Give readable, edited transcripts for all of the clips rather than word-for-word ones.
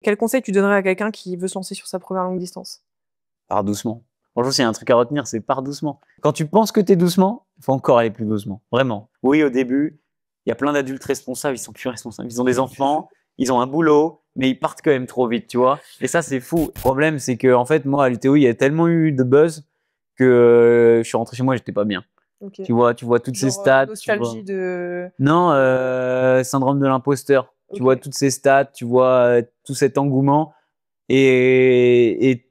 Quel conseil tu donnerais à quelqu'un qui veut se lancer sur sa première longue distance? Pars doucement. Franchement, s'il y a un truc à retenir, c'est pars doucement. Quand tu penses que t'es doucement, il faut encore aller plus doucement. Vraiment. Oui, au début, il y a plein d'adultes responsables, ils sont plus responsables. Ils ont des enfants, ils ont un boulot, mais ils partent quand même trop vite, tu vois. Et ça, c'est fou. Le problème, c'est que, en fait, moi, à l'UTO, il y a tellement eu de buzz que je suis rentré chez moi, j'étais pas bien. Ok. Tu vois toutes ces Genre, stats. nostalgie de... Non, syndrome de l'imposteur. Tu Ok. vois toutes ces stats, tu vois tout cet engouement et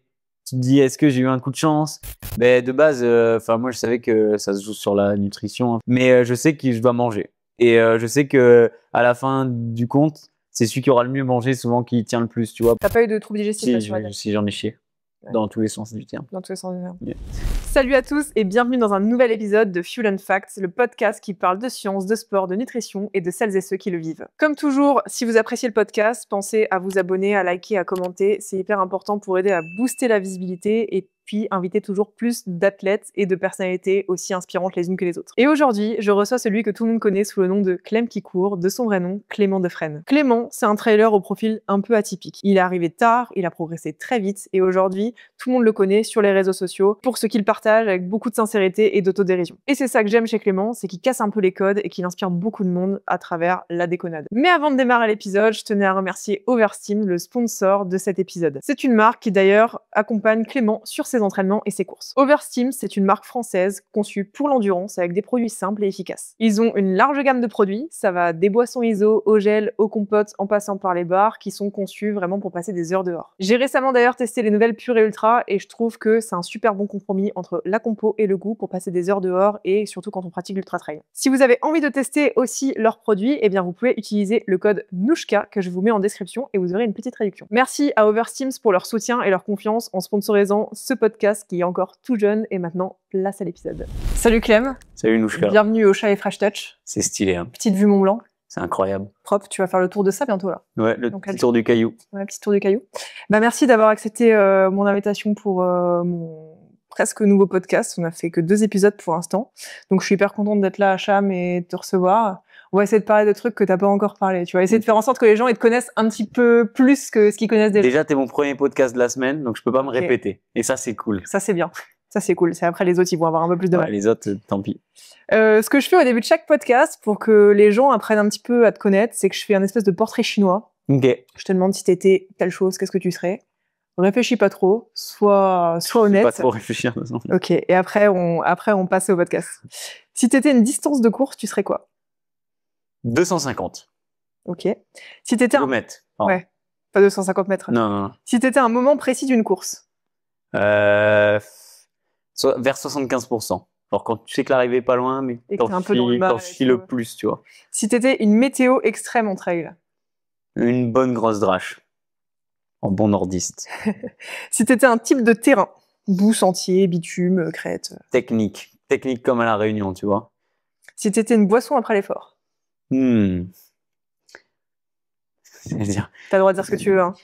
tu te dis est-ce que j'ai eu un coup de chance? Ben de base, enfin moi je savais que ça se joue sur la nutrition, hein. Mais je sais que je dois manger et je sais que à la fin du compte, c'est celui qui aura le mieux mangé souvent qui tient le plus, tu vois. T'as pas eu de troubles digestifs là Si, sur la si j'en ai chié Ouais. dans tous les sens du terme. Dans tous les sens du terme. Yeah. Salut à tous et bienvenue dans un nouvel épisode de Fuel and Facts, le podcast qui parle de science, de sport, de nutrition et de celles et ceux qui le vivent. Comme toujours, si vous appréciez le podcast, pensez à vous abonner, à liker, à commenter. C'est hyper important pour aider à booster la visibilité et puis inviter toujours plus d'athlètes et de personnalités aussi inspirantes les unes que les autres. Et aujourd'hui, je reçois celui que tout le monde connaît sous le nom de Clem qui court, de son vrai nom, Clément Defresne. Clément, c'est un trailer au profil un peu atypique. Il est arrivé tard, il a progressé très vite et aujourd'hui, tout le monde le connaît sur les réseaux sociaux pour ce qu'il partage avec beaucoup de sincérité et d'autodérision. Et c'est ça que j'aime chez Clément, c'est qu'il casse un peu les codes et qu'il inspire beaucoup de monde à travers la déconnade. Mais avant de démarrer l'épisode, je tenais à remercier Oversteam, le sponsor de cet épisode. C'est une marque qui d'ailleurs accompagne Clément sur ses entraînements et ses courses. Oversteam, c'est une marque française conçue pour l'endurance avec des produits simples et efficaces. Ils ont une large gamme de produits, ça va des boissons ISO, au gel, aux compotes, en passant par les bars, qui sont conçus vraiment pour passer des heures dehors. J'ai récemment d'ailleurs testé les nouvelles Pure et Ultra et je trouve que c'est un super bon compromis entre la compo et le goût pour passer des heures dehors et surtout quand on pratique l'ultra trail. Si vous avez envie de tester aussi leurs produits, eh bien vous pouvez utiliser le code NUSHKA que je vous mets en description et vous aurez une petite réduction. Merci à Oversteams pour leur soutien et leur confiance en sponsorisant ce podcast qui est encore tout jeune et maintenant place à l'épisode. Salut Clem. Salut Nouchka. Bienvenue au Chat et Fresh Touch. C'est stylé, hein. Petite vue Mont Blanc. C'est incroyable. Propre, tu vas faire le tour de ça bientôt là. Ouais, le Donc, petit tour du caillou. Ouais, petit tour du caillou. Bah merci d'avoir accepté mon invitation pour mon presque nouveau podcast. On a fait que 2 épisodes pour l'instant. Donc je suis hyper contente d'être là à Cham et de te recevoir. On va essayer de parler de trucs que t'as pas encore parlé. Tu vas essayer de faire en sorte que les gens ils te connaissent un petit peu plus que ce qu'ils connaissent déjà. Déjà, t'es mon premier podcast de la semaine, donc je peux pas me répéter. Et ça, c'est cool. Ça c'est bien. Ça c'est cool. C'est après les autres ils vont avoir un peu plus de mal. Ouais, les autres, tant pis. Ce que je fais au début de chaque podcast pour que les gens apprennent un petit peu à te connaître, c'est que je fais un espèce de portrait chinois. Ok. Je te demande si t'étais telle chose, qu'est-ce que tu serais. Réfléchis pas trop, sois honnête. Pas trop réfléchir. De toute façon. Ok, et après on passe au podcast. Si t'étais une distance de course, tu serais quoi? 250 Ok. Si t'étais kilomètres. Ouais, pas 250 mètres. Non, non, non. Si t'étais un moment précis d'une course. Vers 75%. Alors quand tu sais que l'arrivée est pas loin, mais Et que t'es un peu dans le mal t'en et fies tout. le plus, tu vois. Si t'étais une météo extrême en trail. Une bonne grosse drache. En bon nordiste. Si t'étais un type de terrain. Boue, sentier, bitume, crête. Technique. Technique comme à la Réunion, tu vois. Si t'étais une boisson après l'effort. C'est-à-dire... T'as le droit de dire ce que tu veux, hein.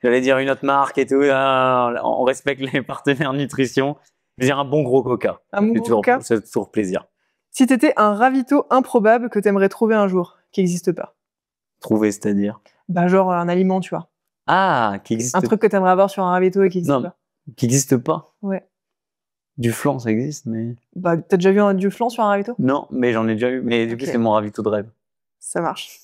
J'allais dire une autre marque et tout. Là, on respecte les partenaires nutrition. Je veux dire un bon gros coca. Un bon gros coca. C'est toujours plaisir. Si t'étais un ravito improbable que t'aimerais trouver un jour, qui n'existe pas. Trouver, c'est-à-dire? Bah genre un aliment, tu vois. Ah, qui existe. Un truc que t'aimerais avoir sur un ravito et qui n'existe pas. Qui n'existe pas. Ouais. Du flan, ça existe, mais... Bah, t'as déjà vu du flan sur un ravito? Non, mais j'en ai déjà eu. Mais du coup, c'est mon ravito de rêve. Ça marche.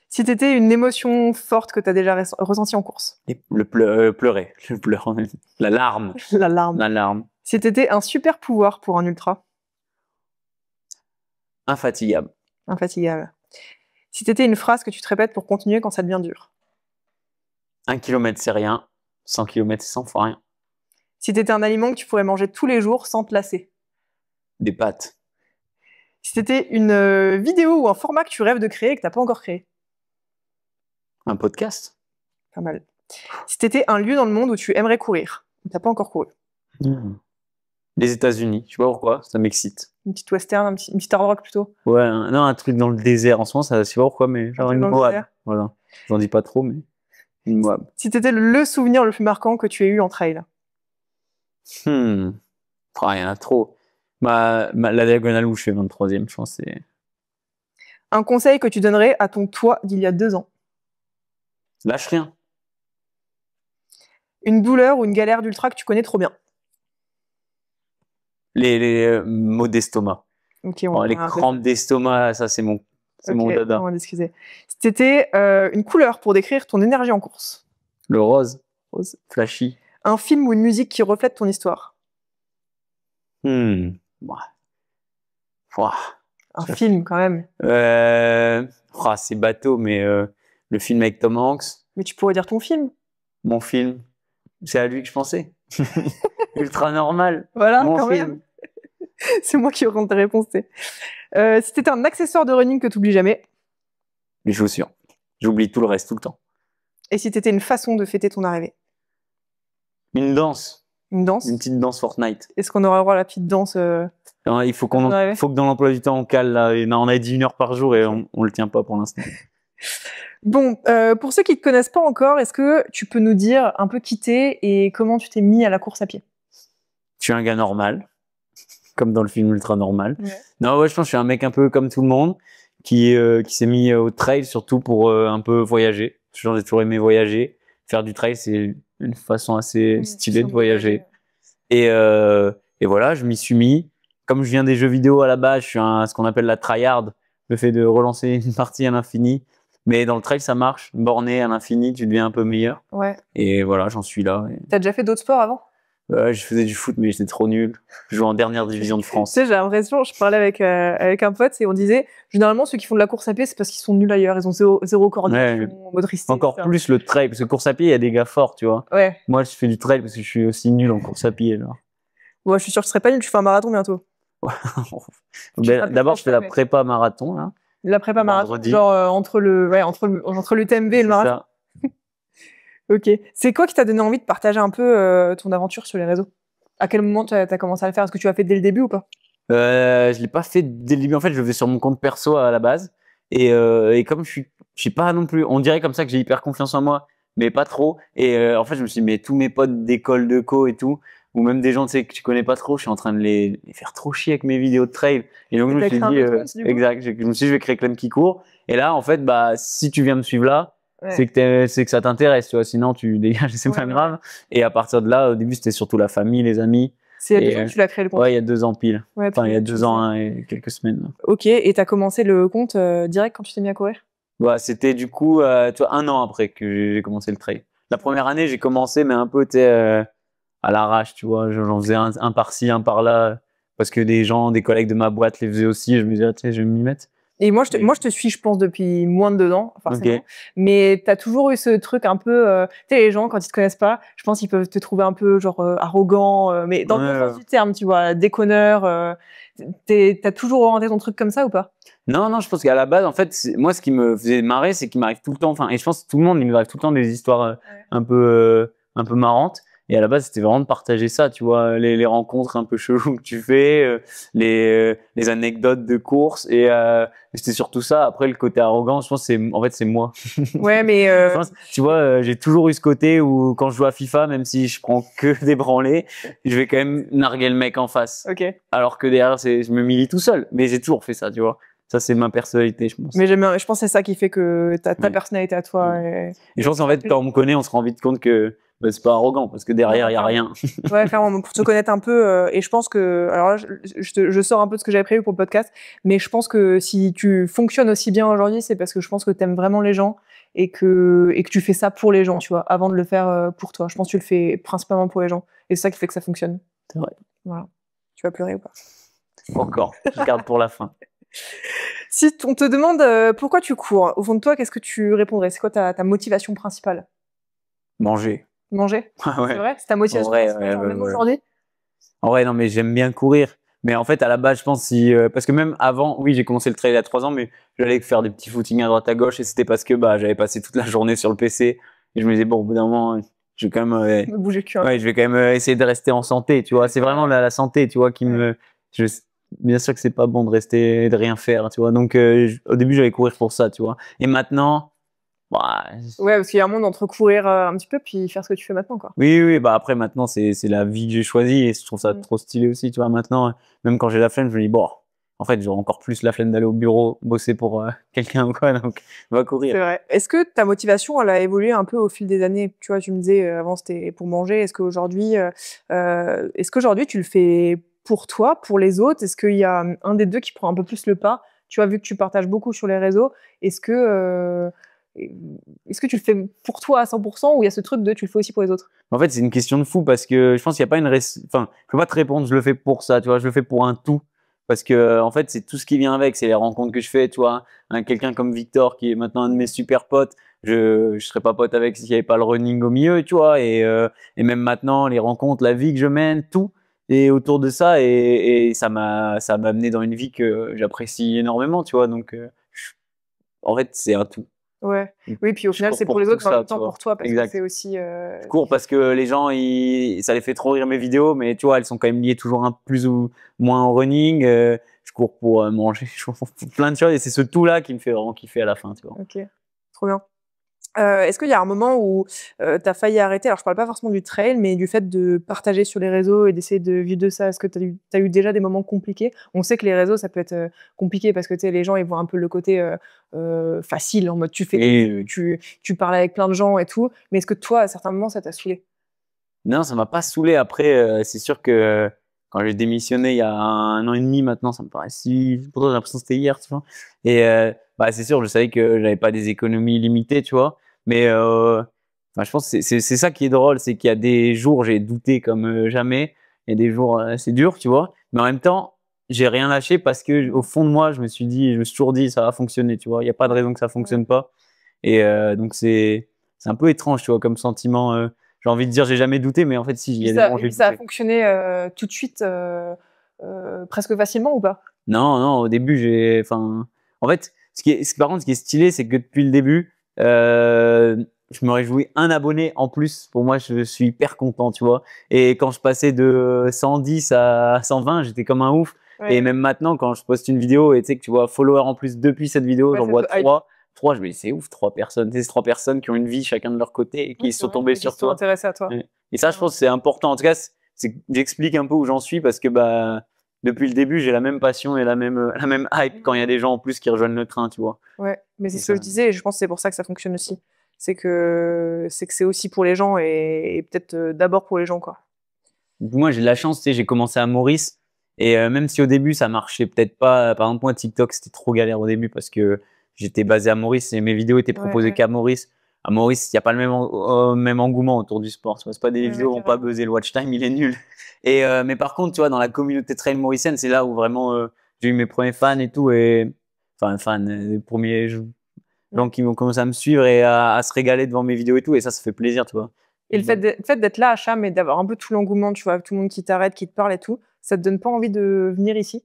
Si t'étais une émotion forte que t'as déjà ressentie en course. Pleurer. Le pleur. La larme. La larme. La larme. Si t'étais un super pouvoir pour un ultra. Infatigable. Infatigable. Si t'étais une phrase que tu te répètes pour continuer quand ça devient dur. 1 kilomètre, c'est rien. 100 km, c'est 100 fois rien. Si t'étais un aliment que tu pourrais manger tous les jours sans te lasser. Des pâtes. Si t'étais une vidéo ou un format que tu rêves de créer et que t'as pas encore créé. Un podcast. Pas mal. Si t'étais un lieu dans le monde où tu aimerais courir, t'as pas encore couru. Les États-Unis, je sais pas pourquoi, ça m'excite. Une petite western, une petite hard rock plutôt. Ouais, non, un truc dans le désert en ce moment, ça, je sais pas pourquoi, mais genre une Moab. Voilà. J'en dis pas trop, mais une Moab. Si t'étais le souvenir le plus marquant que tu aies eu en trail. Oh, il y en a trop. La diagonale où je fais 23e, je pense, c'est... Un conseil que tu donnerais à ton toi d'il y a 2 ans. Lâche rien. Une douleur ou une galère d'ultra que tu connais trop bien. Les maux d'estomac. Ok, Bon, les va arrêter crampes d'estomac, ça c'est mon Ok, dada. on va discuter. C'était une couleur pour décrire ton énergie en course. Le rose, flashy. Un film ou une musique qui reflète ton histoire. Ouah. Ouah. Un film, quand même. C'est bateau, mais le film avec Tom Hanks, Mais tu pourrais dire ton film. mon film, c'est à lui que je pensais. Ultra normal. Voilà, Mon quand film. même. C'est moi qui rends ta réponse. Si t'étais un accessoire de running que t'oublies jamais. Les chaussures. J'oublie tout le reste, tout le temps. Et si t'étais une façon de fêter ton arrivée. Une danse. Une danse. Une petite danse Fortnite. Est-ce qu'on aura le droit à la petite danse Non, il faut que dans l'emploi du temps on cale là. Et non, on a dit 1 heure par jour et on le tient pas pour l'instant. Bon, pour ceux qui te connaissent pas encore, est-ce que tu peux nous dire un peu qui t'es et comment tu t'es mis à la course à pied? Je suis un gars normal, comme dans le film Ultra Normal. Ouais. Non, je pense que je suis un mec un peu comme tout le monde qui s'est mis au trail surtout pour un peu voyager. J'ai toujours aimé voyager. Faire du trail, c'est une façon assez stylée de voyager. Et voilà, je m'y suis mis. Comme je viens des jeux vidéo à la base, je suis ce qu'on appelle la tryhard, le fait de relancer une partie à l'infini. Mais dans le trail, ça marche. Borné à l'infini, tu deviens un peu meilleur. Ouais. Et voilà, j'en suis là. T'as déjà fait d'autres sports avant? Je faisais du foot, mais j'étais trop nul. Je jouais en dernière division de France. Tu sais, j'ai l'impression, je parlais avec un pote et on disait, généralement, ceux qui font de la course à pied, c'est parce qu'ils sont nuls ailleurs. Ils ont zéro coordination, motricité. Encore plus le trail, parce que course à pied, il y a des gars forts, tu vois. Ouais. Moi, je fais du trail parce que je suis aussi nul en course à pied. Genre. Bon, je suis sûre que tu serais pas nul, tu fais un marathon bientôt. D'abord, je fais la prépa marathon, là. La prépa marathon, genre entre le TMB et le marathon. Ok. C'est quoi qui t'a donné envie de partager un peu ton aventure sur les réseaux? À quel moment tu as commencé à le faire? Est-ce que tu l'as fait dès le début ou pas? Je l'ai pas fait dès le début. En fait, je le fais sur mon compte perso à la base. Et comme je suis pas non plus, on dirait comme ça que j'ai hyper confiance en moi, mais pas trop. Et en fait, je me suis dit, mais tous mes potes d'école de co et tout, ou même des gens tu sais que tu connais pas trop, je suis en train de les faire trop chier avec mes vidéos de trail. Et donc je me suis dit, exact, je me suis dit, je vais créer Clem qui court. Et là, en fait, bah si tu viens me suivre là, c'est que ça t'intéresse, tu vois. Sinon, tu dégages, c'est pas grave. Et à partir de là, au début, c'était surtout la famille, les amis. C'est il y a 2 ans que tu l'as créé le compte? Ouais, il y a 2 ans pile. Ouais, enfin, il y a 2 ans et quelques semaines. Là. Ok, et t'as commencé le compte direct quand tu t'es mis à courir? Bah, c'était du coup, tu vois, 1 an après que j'ai commencé le trail. La première année, j'ai commencé, mais un peu, à l'arrache, tu vois. J'en faisais un par-ci, un par-là, parce que des collègues de ma boîte les faisaient aussi. Je me disais, tu sais, je vais m'y mettre. Et moi, je te suis, je pense, depuis moins de 2 ans, forcément. Okay. Mais t'as toujours eu ce truc un peu, tu sais, les gens, quand ils te connaissent pas, je pense qu'ils peuvent te trouver un peu, genre, arrogant, mais dans le bon sens du terme, tu vois, déconneur. T'as toujours orienté ton truc comme ça ou pas? Non, je pense qu'à la base, en fait, moi, ce qui me faisait marrer, c'est qu'il m'arrive tout le temps, et je pense que tout le monde, il nous arrive tout le temps des histoires un peu marrantes. Et à la base, c'était vraiment de partager ça, tu vois, les rencontres un peu cheloues que tu fais, les anecdotes de course, et c'était surtout ça. Après, le côté arrogant, je pense, c'est moi. Ouais, mais tu vois, j'ai toujours eu ce côté où quand je joue à FIFA, même si je prends que des branlés, je vais quand même narguer le mec en face. Okay. Alors que derrière, je me milie tout seul. Mais j'ai toujours fait ça, tu vois. Ça, c'est ma personnalité, je pense. Mais je pense que c'est ça qui fait que ta personnalité à toi. Et je pense qu'en fait, quand on me connaît, on se rend vite compte que c'est pas arrogant, parce que derrière, il y a rien. Ouais, clairement, pour te connaître un peu. Et je pense que, alors là, je sors un peu de ce que j'avais prévu pour le podcast, mais je pense que si tu fonctionnes aussi bien aujourd'hui, c'est parce que je pense que t'aimes vraiment les gens et que tu fais ça pour les gens, tu vois, avant de le faire pour toi. Je pense que tu le fais principalement pour les gens. Et c'est ça qui fait que ça fonctionne. C'est vrai. Voilà. Tu vas pleurer ou pas? Encore. Je garde pour la fin. Si on te demande pourquoi tu cours, au fond de toi, qu'est-ce que tu répondrais? C'est quoi ta motivation principale? Manger. Manger? Ouais. C'est vrai? C'est ta motivation principale, même aujourd'hui? En vrai, non, mais j'aime bien courir. Mais en fait, à la base, je pense parce que même avant, oui, j'ai commencé le trail il y a 3 ans, mais j'allais faire des petits footings à droite à gauche, et c'était parce que j'avais passé toute la journée sur le PC, et je me disais bon, au bout d'un moment, je vais quand même bouger le cul. Ouais, je vais quand même essayer de rester en santé, tu vois. C'est vraiment la santé, tu vois, qui me. Bien sûr que c'est pas bon de rester, de rien faire, tu vois. Donc au début, j'allais courir pour ça, tu vois. Et maintenant. Ouais, parce qu'il y a un monde entre courir un petit peu puis faire ce que tu fais maintenant, quoi. Oui, après maintenant c'est la vie que j'ai choisie et je trouve ça trop stylé aussi, tu vois. Maintenant, même quand j'ai la flemme, je me dis bon, en fait, j'aurai encore plus la flemme d'aller au bureau, bosser pour quelqu'un ou quoi, donc va courir. C'est vrai. Est-ce que ta motivation, elle a évolué un peu au fil des années? Tu vois, tu me disais, avant c'était pour manger. Est-ce qu'aujourd'hui tu le fais pour toi, pour les autres? Est-ce qu'il y a un des 2 qui prend un peu plus le pas? Tu vois, vu que tu partages beaucoup sur les réseaux, est-ce que, heu, est-ce que tu le fais pour toi à 100 ou il y a ce truc de tu le fais aussi pour les autres? En fait, c'est une question de fou parce que je pense qu'il y a pas enfin, je peux pas te répondre, je le fais pour ça, tu vois, je le fais pour un tout. Parce que, en fait, c'est tout ce qui vient avec, c'est les rencontres que je fais, tu vois. Quelqu'un comme Victor, qui est maintenant un de mes super potes, je serais pas pote avec s'il y avait pas le running au milieu, tu vois. Et même maintenant, les rencontres, la vie que je mène, tout est autour de ça et ça m'a amené dans une vie que j'apprécie énormément, tu vois. Donc, en fait, c'est un tout. Ouais. Oui, puis au Je final, cours c'est pour pour les tout autres, mais en ça, même tu temps vois. pour toi parce que Exact. c'est aussi, Je cours parce que les gens, ça les fait trop rire mes vidéos, mais tu vois, elles sont quand même liées toujours un plus ou moins au running. Je cours pour manger, je cours pour plein de choses et c'est ce tout-là qui me fait vraiment kiffer à la fin, tu vois. OK, trop bien. Est-ce qu'il y a un moment où, tu as failli arrêter? Alors je parle pas forcément du trail, mais du fait de partager sur les réseaux et d'essayer de vivre de ça. Est-ce que tu as eu déjà des moments compliqués? On sait que les réseaux, ça peut être, compliqué parce que, tu sais, les gens, ils voient un peu le côté, facile, en mode tu fais des vues, Et tu parles avec plein de gens et tout. Mais est-ce que toi, à certains moments, ça t'a saoulé? non, ça m'a pas saoulé. Après, c'est sûr que quand j'ai démissionné il y a 1 an et demi maintenant, ça me paraît si. Pourtant, j'ai l'impression que c'était hier, tu vois. Et bah, c'est sûr, je savais que j'avais pas des économies limitées, tu vois. Mais enfin, je pense que c'est ça qui est drôle, c'est qu'il y a des jours j'ai douté comme jamais. Il y a des jours c'est dur, tu vois. Mais en même temps, j'ai rien lâché parce que au fond de moi, je me suis toujours dit ça va fonctionner, tu vois. Il y a pas de raison que ça Ouais. fonctionne pas. Et donc c'est un peu étrange, tu vois, comme sentiment. J'ai envie de dire j'ai jamais douté, mais en fait si, il y a des moments où Et j'ai puis ça a douté. fonctionné, tout de suite, presque facilement ou pas? Non, non, au début enfin, en fait, par contre, ce qui est stylé, c'est que depuis le début, je me réjouis un abonné en plus. Pour moi, je suis hyper content, tu vois. Et quand je passais de 110 à 120, j'étais comme un ouf. Et Ouais, même maintenant, quand je poste une vidéo et tu sais que tu vois follower en plus depuis cette vidéo, ouais, j'en ça vois te hype. trois, je me dis c'est ouf, 3 personnes. Tu sais, c'est 3 personnes qui ont une vie chacun de leur côté et Ouais, qui c'est sont vrai tombées et qui sur se sont toi. intéressés à toi. Ouais. Et ça, je pense que c'est important. En tout cas, j'explique un peu où j'en suis parce que bah depuis le début, j'ai la même passion et la même hype quand il y a des gens en plus qui rejoignent le train, tu vois. Ouais, mais c'est Et ce que je ça. disais et je pense que c'est pour ça que ça fonctionne aussi. C'est que c'est aussi pour les gens et peut-être, d'abord pour les gens, quoi. Moi, j'ai de la chance, tu sais, j'ai commencé à Maurice et même si au début ça marchait peut-être pas, par exemple moi TikTok c'était trop galère au début parce que j'étais basé à Maurice et mes vidéos étaient Ouais, proposées ouais. qu'à Maurice. À Maurice, il n'y a pas le même engouement autour du sport. Tu vois, c'est pas des Ouais, ouais, vidéos vont pas carrément. buzzer, le watch time il est nul. Et mais par contre, tu vois, dans la communauté trail mauricienne, c'est là où vraiment j'ai eu mes premiers fans et tout et enfin fans, les premiers gens Ouais. qui ont commencé à me suivre et à se régaler devant mes vidéos et tout et ça fait plaisir, tu vois. Et le fait d'être là à Cham et d'avoir un peu tout l'engouement, tu vois? Tout le monde qui t'arrête, qui te parle et tout, ça te donne pas envie de venir ici?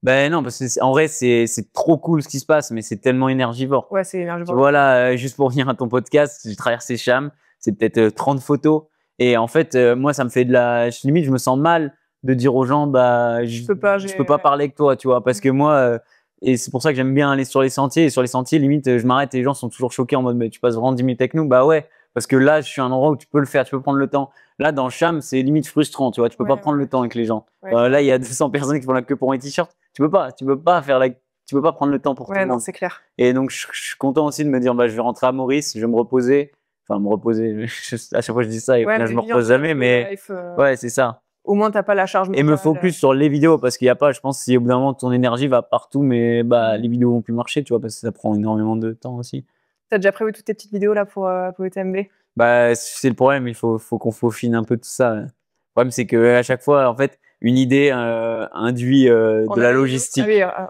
Ben non, parce que en vrai, c'est trop cool ce qui se passe, mais c'est tellement énergivore. Ouais, c'est Tu énergivore de vois fou. là, juste pour venir à ton podcast, j'ai traversé Cham, c'est peut-être 30 photos. Et en fait, moi, ça me fait limite, je me sens mal de dire aux gens, bah, Tu peux pas je peux j'ai pas ouais. parler avec toi, tu vois, parce Mmh. que moi, et c'est pour ça que j'aime bien aller sur les sentiers. Et sur les sentiers, limite, je m'arrête et les gens sont toujours choqués en mode, mais tu passes vraiment 10 minutes avec nous? Bah ouais, parce que là, je suis à un endroit où tu peux le faire, tu peux prendre le temps. Là, dans Cham, c'est limite frustrant, tu vois, tu peux Ouais, pas ouais, prendre le ouais. temps avec les gens. Ouais, Là, il y carrément. a 200 personnes qui font la queue pour un t-shirt. Tu peux pas tu peux pas prendre le temps pour tout Ouais, le non, monde. c'est clair. Et donc, je suis content aussi de me dire, bah, je vais rentrer à Maurice, je vais me reposer. Enfin, me reposer. À chaque fois, je dis ça et au Ouais, final, je mais me vis un repose peu jamais. ta Mais life, ouais, c'est ça. au moins tu as pas la charge Et me mentale, focus sur les vidéos parce qu'il y a pas, je pense, si au bout d'un moment, ton énergie va partout, mais bah, Mmh. les vidéos vont plus marcher, tu vois, parce que ça prend énormément de temps aussi. Tu as déjà prévu toutes tes petites vidéos là pour UTMB? Bah, c'est le problème, faut qu'on faufine un peu tout ça. Le problème, c'est que à chaque fois, en fait, une idée induit En de la amène une autre? Ah oui, logistique.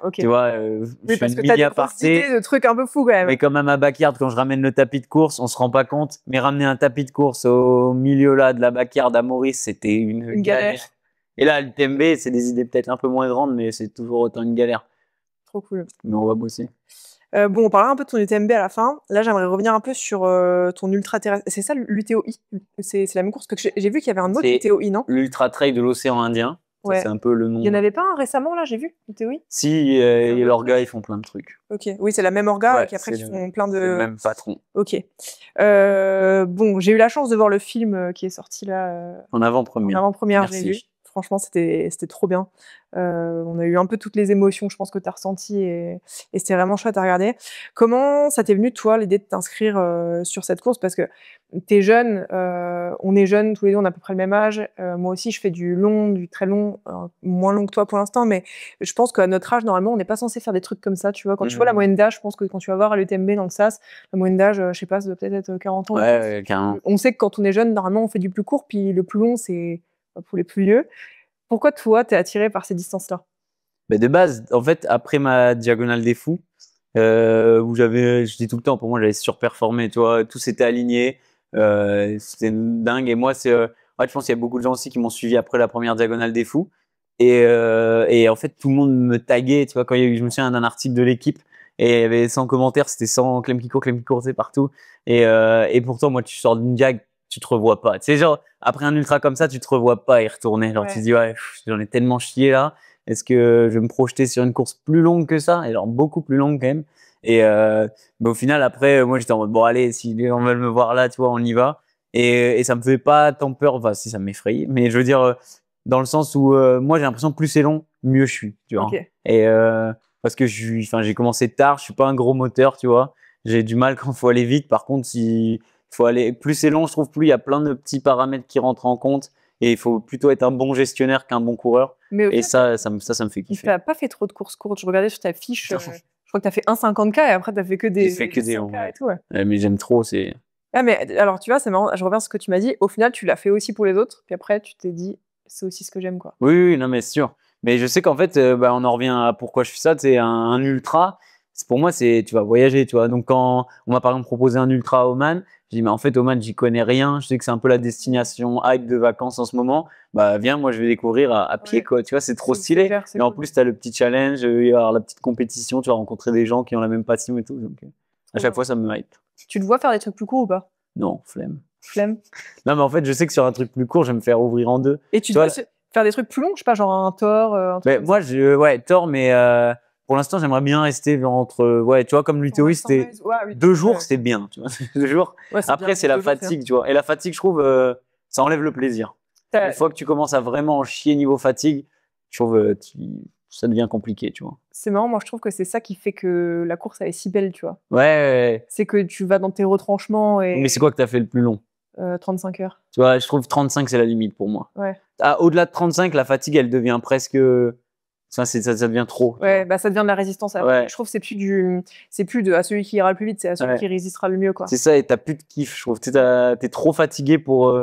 OK. Tu vois, je Oui, fais parce une que tu as mini des grosses idées aparté. de trucs un peu fous quand même. Mais comme à ma backyard, quand je ramène le tapis de course, on se rend pas compte. Mais ramener un tapis de course au milieu là de la backyard à Maurice, c'était une Une galère. galère. Et là, le TMB, c'est des idées peut-être un peu moins grandes, mais c'est toujours autant une galère. Trop cool. Mais on va bosser. Bon, on parlera un peu de ton UTMB à la fin. Là, j'aimerais revenir un peu sur, ton ultra terrestre. C'est ça l'UTOI? C'est la même course? Parce que j'ai vu qu'il y avait un autre C'est UTOI, non? l'Ultra Trail de l'océan Indien. Ça, c'est Ouais. un peu le Il y en nom. avait pas un récemment là, j'ai vu, UTOI? Si, C'est un et autre leurs truc? gars, ils font plein de trucs. OK. Oui, c'est la même orga, Ouais, qui après qui font plein c'est le de même patron. OK. Bon, j'ai eu la chance de voir le film, qui est sorti là, En en avant-première. avant-première, je l'ai Merci. vu. Franchement, c'était trop bien. On a eu un peu toutes les émotions, je pense, que tu as ressenties et c'était vraiment chouette à regarder. Comment ça t'est venu, toi, l'idée de t'inscrire sur cette course? Parce que tu es jeune, on est jeunes tous les deux, on a à peu près le même âge. Moi aussi, je fais du long, du très long, moins long que toi pour l'instant, mais je pense qu'à notre âge, normalement, on n'est pas censé faire des trucs comme ça, tu vois. Quand tu vois la moyenne d'âge, je pense que quand tu vas voir à l'UTMB dans le SAS, la moyenne d'âge, je sais pas, ça doit peut-être être 40 ans. Ouais, carrément. On sait que quand on est jeune, normalement, on fait du plus court, puis le plus long, c'est pour les plus vieux. Pourquoi toi, t'es attiré par ces distances-là? Mais de base, en fait, après ma diagonale des fous, où je dis tout le temps, pour moi, j'avais surperformé, tu vois, tout s'était aligné, c'était dingue. Et moi, ouais, je pense qu'il y a beaucoup de gens aussi qui m'ont suivi après la première diagonale des fous. Et en fait, tout le monde me taguait, tu vois, quand il y a eu, je me souviens d'un article de l'équipe, et il y avait 100 commentaires, c'était 100 Clem qui court, c'est partout. Et pourtant, moi, tu sors d'une diag, tu te revois pas. Tu sais, genre, après un ultra comme ça, tu te revois pas y retourner. Genre, tu te dis, ouais, j'en ai tellement chié là. Est-ce que je vais me projeter sur une course plus longue que ça? Et genre, beaucoup plus longue quand même. Mais au final, après, moi, j'étais en mode, bon, allez, si les gens veulent me voir là, tu vois, on y va. Et ça me fait pas tant peur. Enfin, si, ça m'effraie. Mais je veux dire, dans le sens où, moi, j'ai l'impression que plus c'est long, mieux je suis, tu vois. Ok. Parce que j'ai commencé tard, je suis pas un gros moteur, tu vois. J'ai du mal quand faut aller vite. Par contre, si faut aller, plus c'est long, je trouve, plus il y a plein de petits paramètres qui rentrent en compte. Et il faut plutôt être un bon gestionnaire qu'un bon coureur. Mais au Et final, ça me fait kiffer. t'as pas fait trop de courses courtes. Je regardais sur ta fiche, je crois que t'as fait un 50K et après t'as fait que J'ai fait que des 100K longs, ouais. et tout, ouais. Mais j'aime trop, c'est. Ah, mais alors, tu vois, c'est marrant, je reviens à ce que tu m'as dit. Au final, tu l'as fait aussi pour les autres, puis après, tu t'es dit, c'est aussi ce que j'aime, quoi. Oui, oui, non, mais c'est sûr. Mais je sais qu'en fait, on en revient à pourquoi je fais ça. C'est un ultra. Pour moi, tu vas voyager, tu vois. Donc, quand on m'a par exemple proposé un ultra à Oman, je dis, mais en fait, Oman, j'y connais rien. Je sais que c'est un peu la destination hype de vacances en ce moment. Bah, viens, moi, je vais découvrir à pied, Ouais. quoi. Tu vois, c'est trop C'est stylé. clair, c'est Et en cool. plus, tu as le petit challenge, il va y avoir la petite compétition. Tu vas rencontrer des gens qui ont la même passion et tout. Donc, à chaque fois, ça me hype. Tu te vois faire des trucs plus courts ou pas? Non, flemme. Flemme. Non, mais en fait, je sais que sur un truc plus court, je vais me faire ouvrir en deux. Et tu Tu vois, dois faire des trucs plus longs, je sais pas, genre un Thor, un truc mais comme moi, ça. ouais, tort, mais pour l'instant, j'aimerais bien rester entre, ouais, tu vois, comme l'UTOI, c'était Ouais, oui. 2 jours, Ouais. c'était bien, tu vois, 2 jours. Ouais, c'est Après, bien, c'est la 2 jours, fatigue, tu vois. Et la fatigue, je trouve, ça enlève le plaisir. Une fois que tu commences à vraiment en chier niveau fatigue, je trouve, ça devient compliqué, tu vois. C'est marrant, moi je trouve que c'est ça qui fait que la course elle est si belle, tu vois. Ouais. C'est que tu vas dans tes retranchements et Mais c'est quoi que t'as fait le plus long? 35 heures. Tu vois, je trouve 35, c'est la limite pour moi. Ouais. Au-delà de 35, la fatigue, elle devient presque, ça devient trop. Ouais, bah ça devient de la résistance après. Ouais. Je trouve que c'est plus de à celui qui ira le plus vite, c'est à celui qui résistera le mieux, quoi. C'est ça, et t'as plus de kiff, je trouve. T'es trop fatigué pour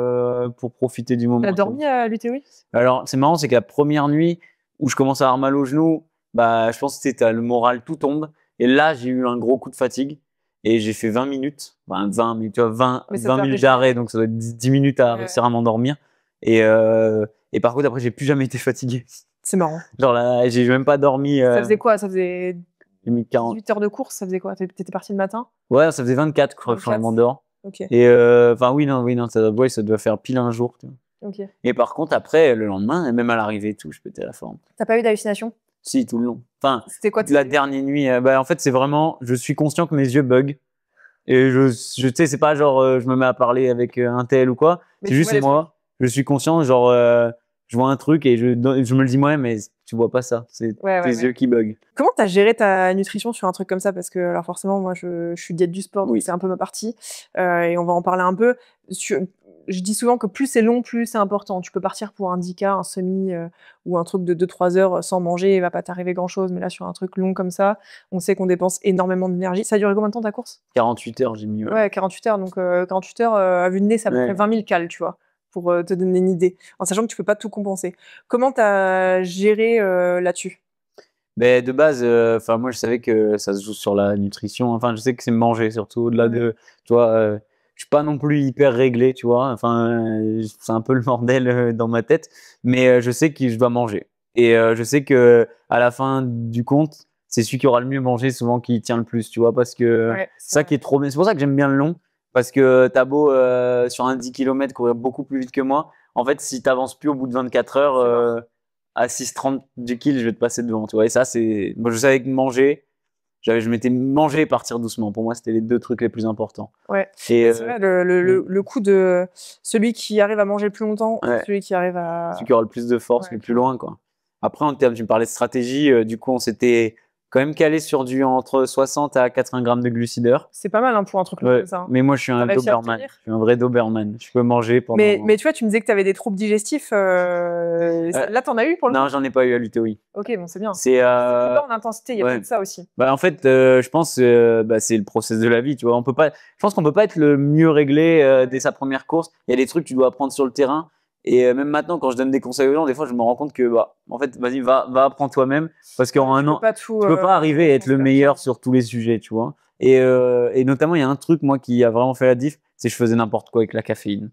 profiter du moment. T'as dormi à l'UTOI? Alors, c'est marrant, c'est que la première nuit où je commence à avoir mal au genou, bah, je pense que t'as le moral tout tombe. Et là, j'ai eu un gros coup de fatigue. Et j'ai fait 20 minutes. Enfin, 20 minutes, tu vois, 20 minutes d'arrêt. Donc, ça doit être 10 minutes à réussir à m'endormir. Et par contre, après, j'ai plus jamais été fatigué. C'est marrant. Genre là, j'ai même pas dormi. Ça faisait quoi? Ça faisait 40. 18 heures de course, ça faisait quoi? T'étais parti le matin? Ouais, ça faisait 24, je crois, que je m'endors. Ok. Et enfin, oui, non, ça doit faire pile un jour. Tu vois. Ok. Et par contre, après, le lendemain, même à l'arrivée et tout, je pétais la forme. T'as pas eu d'hallucination? Si, tout le long. Enfin, c'était quoi la dernière nuit, en fait, c'est vraiment, je suis conscient que mes yeux bug. Et tu sais, c'est pas genre, je me mets à parler avec un tel ou quoi. C'est juste moi, je suis conscient, genre, je vois un truc et je me le dis moi-même, mais tu vois pas ça. C'est tes yeux qui bug. Comment t'as géré ta nutrition sur un truc comme ça? Parce que, alors forcément, moi, je suis diète du sport, donc c'est un peu ma partie. Et on va en parler un peu. Je dis souvent que plus c'est long, plus c'est important. Tu peux partir pour un 10K, un semi ou un truc de 2-3 heures sans manger, il va pas t'arriver grand-chose. Mais là, sur un truc long comme ça, on sait qu'on dépense énormément d'énergie. Ça a duré combien de temps ta course? 48 heures, j'ai mis. Ouais, 48 heures. Donc 48 heures, à vue de nez, ça fait 20 000 cales, tu vois, pour te donner une idée. En sachant que tu peux pas tout compenser. Comment t'as géré là-dessus? Ben, de base, moi, je savais que ça se joue sur la nutrition. Enfin, je sais que c'est manger, surtout au-delà de, tu vois, je suis pas non plus hyper réglé, tu vois. Enfin, c'est un peu le bordel dans ma tête, mais je sais que je dois manger. Et je sais que à la fin du compte, c'est celui qui aura le mieux mangé souvent qui tient le plus, tu vois, parce que c'est ça qui est trop bien. C'est pour ça que j'aime bien le long, parce que t'as beau sur un 10 km courir beaucoup plus vite que moi. En fait, si t'avances plus au bout de 24 heures, à 6,30 du kill, je vais te passer devant, tu vois. Et ça, moi, je savais que manger. Je m'étais mangé et partir doucement. Pour moi, c'était les 2 trucs les plus importants. Ouais. Et C'est vrai, le coup de celui qui arrive à manger plus longtemps, ouais. celui qui arrive à... Celui qui aura le plus de force, Ouais. le plus loin, quoi. Après, en termes, tu me parlais de stratégie, du coup, on s'était quand même calé sur du entre 60 à 80 grammes de glucides heure. C'est pas mal hein, pour un truc Ouais. comme ça. Hein. Mais moi, je suis un T'as réussi à Doberman. tenir Je suis un vrai Doberman. Je peux manger pendant. Mais tu vois, tu me disais que tu avais des troubles digestifs. Là, t'en as eu pour le Non, coup j'en ai pas eu à l'UTOI. Ok, bon, c'est bien. C'est C'est pas en intensité, il y a ouais. peut-être ça aussi. Bah, en fait, je pense c'est le process de la vie, tu vois. Je pense qu'on peut pas être le mieux réglé dès sa première course. Il y a des trucs que tu dois apprendre sur le terrain. Et même maintenant, quand je donne des conseils aux gens, des fois, je me rends compte que, en fait, vas-y, va apprendre toi-même. Parce qu'en un an, tu peux pas arriver à être le meilleur sur tous les sujets, tu vois. Et notamment, il y a un truc, moi, qui a vraiment fait la diff, c'est que je faisais n'importe quoi avec la caféine.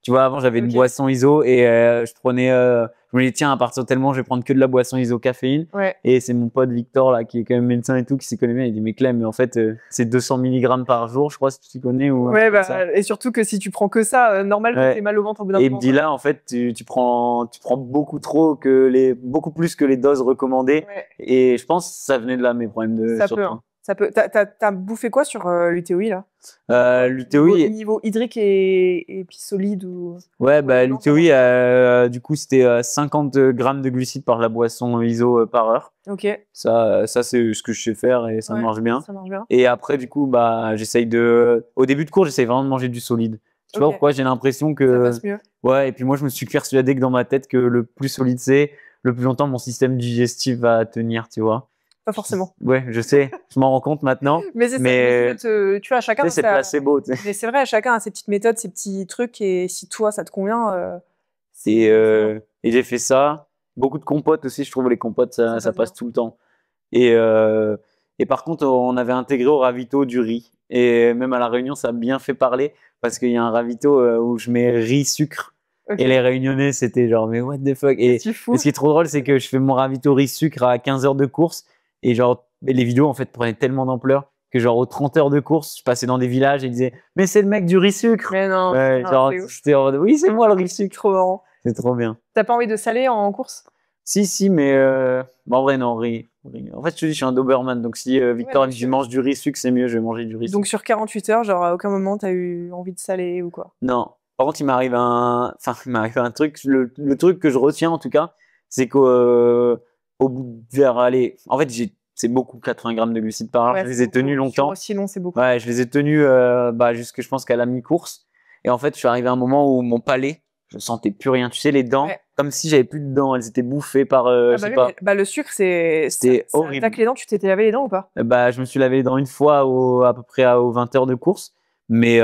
Tu vois, avant, j'avais une boisson ISO et je me dis, tiens, à partir de tellement, je vais prendre que de la boisson ISO caféine. Ouais. Et c'est mon pote Victor, là, qui est quand même médecin et tout, qui s'y connaît bien. Il dit, mais Clem, mais en fait, c'est 200 mg par jour, je crois, si tu t'y connais. Ou ouais, et surtout que si tu prends que ça, normal que t'aies mal au ventre au bout d'un moment. Et il me dit là, en fait, tu prends beaucoup beaucoup plus que les doses recommandées. Ouais. Et je pense que ça venait de là, mes problèmes de surpoids. Ça peut, hein. Ça peut. T'as bouffé quoi sur l'UTOI là L'UTOI. Niveau hydrique et puis solide ou... Ouais, l'UTOI, du coup, c'était 50 grammes de glucides par la boisson ISO par heure. Ok. Ça c'est ce que je sais faire et ça marche bien. Ça marche bien. Et après, du coup, au début de cours, j'essaye vraiment de manger du solide. Tu vois pourquoi j'ai l'impression que. Ça passe mieux. Ouais, et puis moi, je me suis persuadé que dans ma tête, que le plus solide c'est, le plus longtemps mon système digestif va tenir, tu vois. Pas forcément. Ouais, je sais, je m'en rends compte maintenant. Mais tu vois, chacun. C'est placebo. Mais c'est vrai, chacun a ses petites méthodes, ses petits trucs, et si toi ça te convient. Et j'ai fait ça. Beaucoup de compotes aussi, je trouve les compotes, ça passe tout le temps. Et par contre, on avait intégré au ravito du riz. Et même à la Réunion, ça a bien fait parler parce qu'il y a un ravito où je mets riz, sucre. Okay. Et les Réunionnais, c'était genre, mais what the fuck. Et ce qui est trop drôle, c'est que je fais mon ravito riz, sucre à 15 heures de course. Et genre, les vidéos, en fait, prenaient tellement d'ampleur que genre, aux 30 heures de course, je passais dans des villages et ils disaient, mais c'est le mec du riz, sucre. Mais non. Ouais, genre, c'était en mode, oui, c'est moi le riz, sucre. Trop marrant. C'est trop bien. T'as pas envie de saler en course? Si, mais en vrai, non, riz. En fait, je te dis, je suis un Doberman. Donc, si Victor me dit mange du riz sucre, c'est mieux, je vais manger du riz sucre. Donc, sur 48 heures, genre, à aucun moment, t'as eu envie de saler ou quoi? Non. Par contre, il m'arrive un truc. Le truc que je retiens, en tout cas, c'est qu'au bout en fait, c'est beaucoup, 80 grammes de glucides par heure. Ouais, je les ai tenus longtemps. Aussi long, c'est beaucoup. Ouais, je les ai tenus jusque, je pense, qu'à la mi-course. Et en fait, je suis arrivé à un moment où mon palais, je sentais plus rien. Tu sais, les dents, comme si j'avais plus de dents. Elles étaient bouffées par, je sais pas. Le sucre, c'était horrible. T'attaques les dents, tu t'étais lavé les dents ou pas? Je me suis lavé les dents une fois à peu près aux 20 heures de course. Mais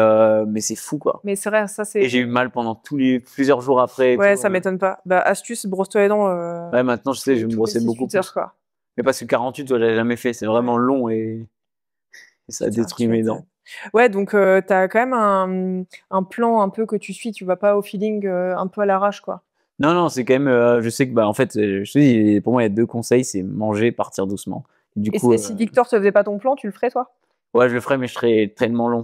c'est fou, quoi. Mais c'est vrai, ça c'est. Et j'ai eu mal pendant plusieurs jours après. Ouais, ça m'étonne pas. Astuce, brosse-toi les dents. Ouais, maintenant, je sais, je me brossais beaucoup plus. Quoi. Mais parce que 48, toi, j'avais jamais fait. C'est vraiment long et ça détruit mes dents. Ouais, donc t'as quand même un plan un peu que tu suis. Tu vas pas au feeling un peu à l'arrache, quoi. Non, c'est quand même. Je sais que, en fait, je te dis, pour moi, il y a 2 conseils, c'est manger, partir doucement. Et du coup, si Victor te faisait pas ton plan, tu le ferais, toi? Ouais, je le ferais, mais je serais tellement long.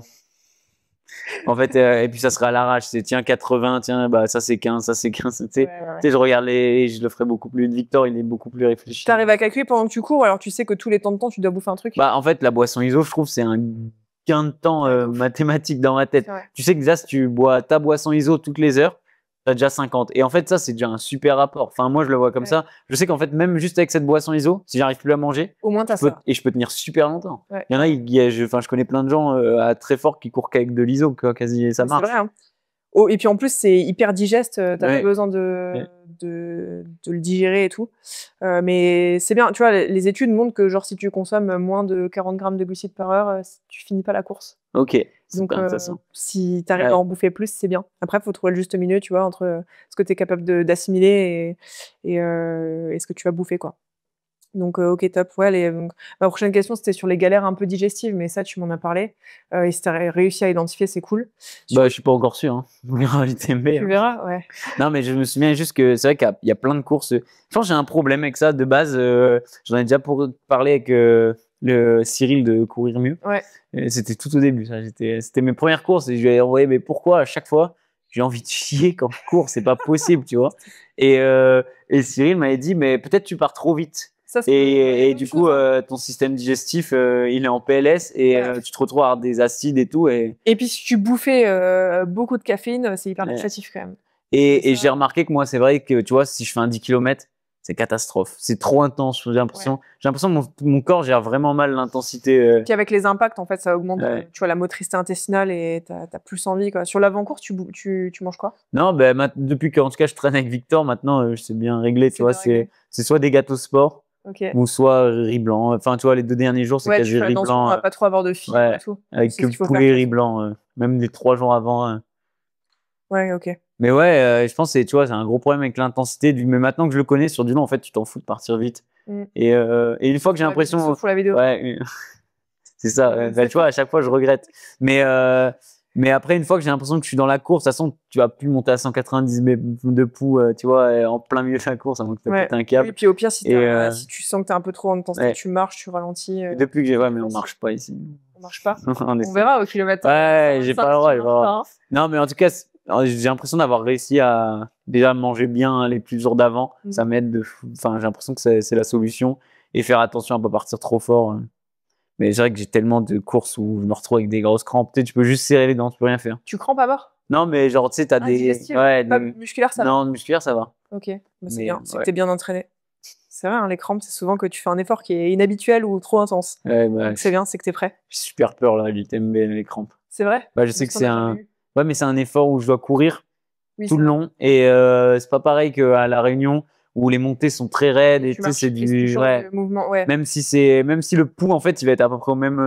En fait, et puis ça sera à l'arrache. C'est tiens 80, tiens ça c'est 15, ça c'est 15. Tu sais, je regarde je le ferai beaucoup plus. Victor, il est beaucoup plus réfléchi. T'arrives à calculer pendant que tu cours, alors tu sais que tous les temps de temps, tu dois bouffer un truc. En fait, la boisson ISO, je trouve, c'est un gain de temps mathématique dans ma tête. Tu sais que déjà, si tu bois ta boisson ISO toutes les heures, t'as déjà 50. Et en fait, ça, c'est déjà un super rapport. Enfin, moi, je le vois comme ça. Je sais qu'en fait, même juste avec cette boisson ISO, si j'arrive plus à manger, au moins, et je peux tenir super longtemps. Il y en a, je connais plein de gens à très fort qui courent qu'avec de l'ISO, quasi, ça marche. C'est vrai, hein. Oh, et puis en plus, c'est hyper digeste, t'as pas besoin de le digérer et tout. Mais c'est bien, tu vois, les études montrent que genre si tu consommes moins de 40 grammes de glucides par heure, tu finis pas la course. Ok. Donc si t'arrives à en bouffer plus, c'est bien. Après, il faut trouver le juste milieu, tu vois, entre ce que tu es capable d'assimiler et ce que tu vas bouffer, quoi. Donc, ok, top. Ouais, ma prochaine question, c'était sur les galères un peu digestives, mais ça, tu m'en as parlé. Et si tu as réussi à identifier, c'est cool. Je suis pas encore sûr. Hein. Tu verras, ouais. Non, mais je me souviens juste que c'est vrai qu'il y a plein de courses. Je pense que j'ai un problème avec ça. De base, j'en ai déjà parlé avec le Cyril de Courir Mieux. Ouais. C'était tout au début. C'était mes premières courses et je lui ai envoyé, mais pourquoi à chaque fois j'ai envie de chier quand je cours, c'est pas possible, tu vois. Et Cyril m'avait dit, mais peut-être tu pars trop vite. Ça, c'est Et la du même coup, chose, hein. ton système digestif, il est en PLS et Ouais. tu te retrouves à avoir des acides et tout. Et puis, si tu bouffais beaucoup de caféine, c'est hyper Ouais. laxatif quand même. Et ça- j'ai remarqué que moi, c'est vrai que tu vois, si je fais un 10 km, c'est catastrophe. C'est trop intense. J'ai l'impression que mon corps gère vraiment mal l'intensité. Puis avec les impacts, en fait, ça augmente Ouais. tu vois, la motricité intestinale et t'as plus envie, quoi. Sur l'avant-course, tu manges quoi? Non, ben, depuis qu'en tout cas je traîne avec Victor, maintenant, c'est bien réglé. Tu C'est vois, bien réglé. c'est soit des gâteaux sport Ok. ou soit riz blanc. Enfin, tu vois, les 2 derniers jours, c'est Ouais, tu quasi fais riz attention blanc. à pas trop avoir de fibres Ouais, et tout. avec C'est ce qu'il faut poulet faire. riz blanc, même les 3 jours avant. Ouais, ok. Mais ouais, je pense que tu vois, c'est un gros problème avec l'intensité. Mais maintenant que je le connais sur du long, en fait, tu t'en fous de partir vite. Mm. Et une fois que j'ai l'impression, Sauf pour la vidéo. ouais, c'est ça. Ouais, Bah, tu vois, à chaque fois, je regrette. Mais après, une fois que j'ai l'impression que je suis dans la course, de toute façon, tu vas plus monter à 190 de pouls, tu vois, en plein milieu de la course, avant que tu Ouais. pètes un câble. Oui, puis au pire, si Et, si tu sens que t'es un peu trop en intensité, ouais. tu marches, tu ralentis. Et depuis que j'ai, ouais, mais on facile. marche pas ici. On marche pas. On On essaie. verra au kilomètre. Ouais, j'ai pas le droit, j'ai pas le droit. Hein. Non, mais en tout cas, j'ai l'impression d'avoir réussi à déjà manger bien les plus jours d'avant. Mhm. Ça m'aide de fou. Enfin, j'ai l'impression que c'est la solution. Et faire attention à pas partir trop fort. Mais c'est vrai que j'ai tellement de courses où je me retrouve avec des grosses crampes. Tu sais, tu peux juste serrer les dents, tu peux rien faire. Tu crampes à mort? Non, mais genre, tu sais, t'as des. Digestive. Ouais, Pas musculaire, ça va. non, musculaire, ça va. Ok, bah, c'est Mais, bien, c'est ouais. que t'es bien entraîné. C'est vrai, hein, les crampes, c'est souvent que tu fais un effort qui est inhabituel ou trop intense. Ouais, bah, Donc c'est bien, c'est que t'es prêt. j'ai super peur, là, du TMB, les crampes. C'est vrai? Bah, je sais que c'est un. Ouais, mais c'est un effort où je dois courir Oui, tout le long. Et c'est pas pareil qu'à La Réunion où les montées sont très raides et tu sais, c'est du. Ouais. Mouvement, ouais. Même si le pouls, en fait, il va être à peu près au même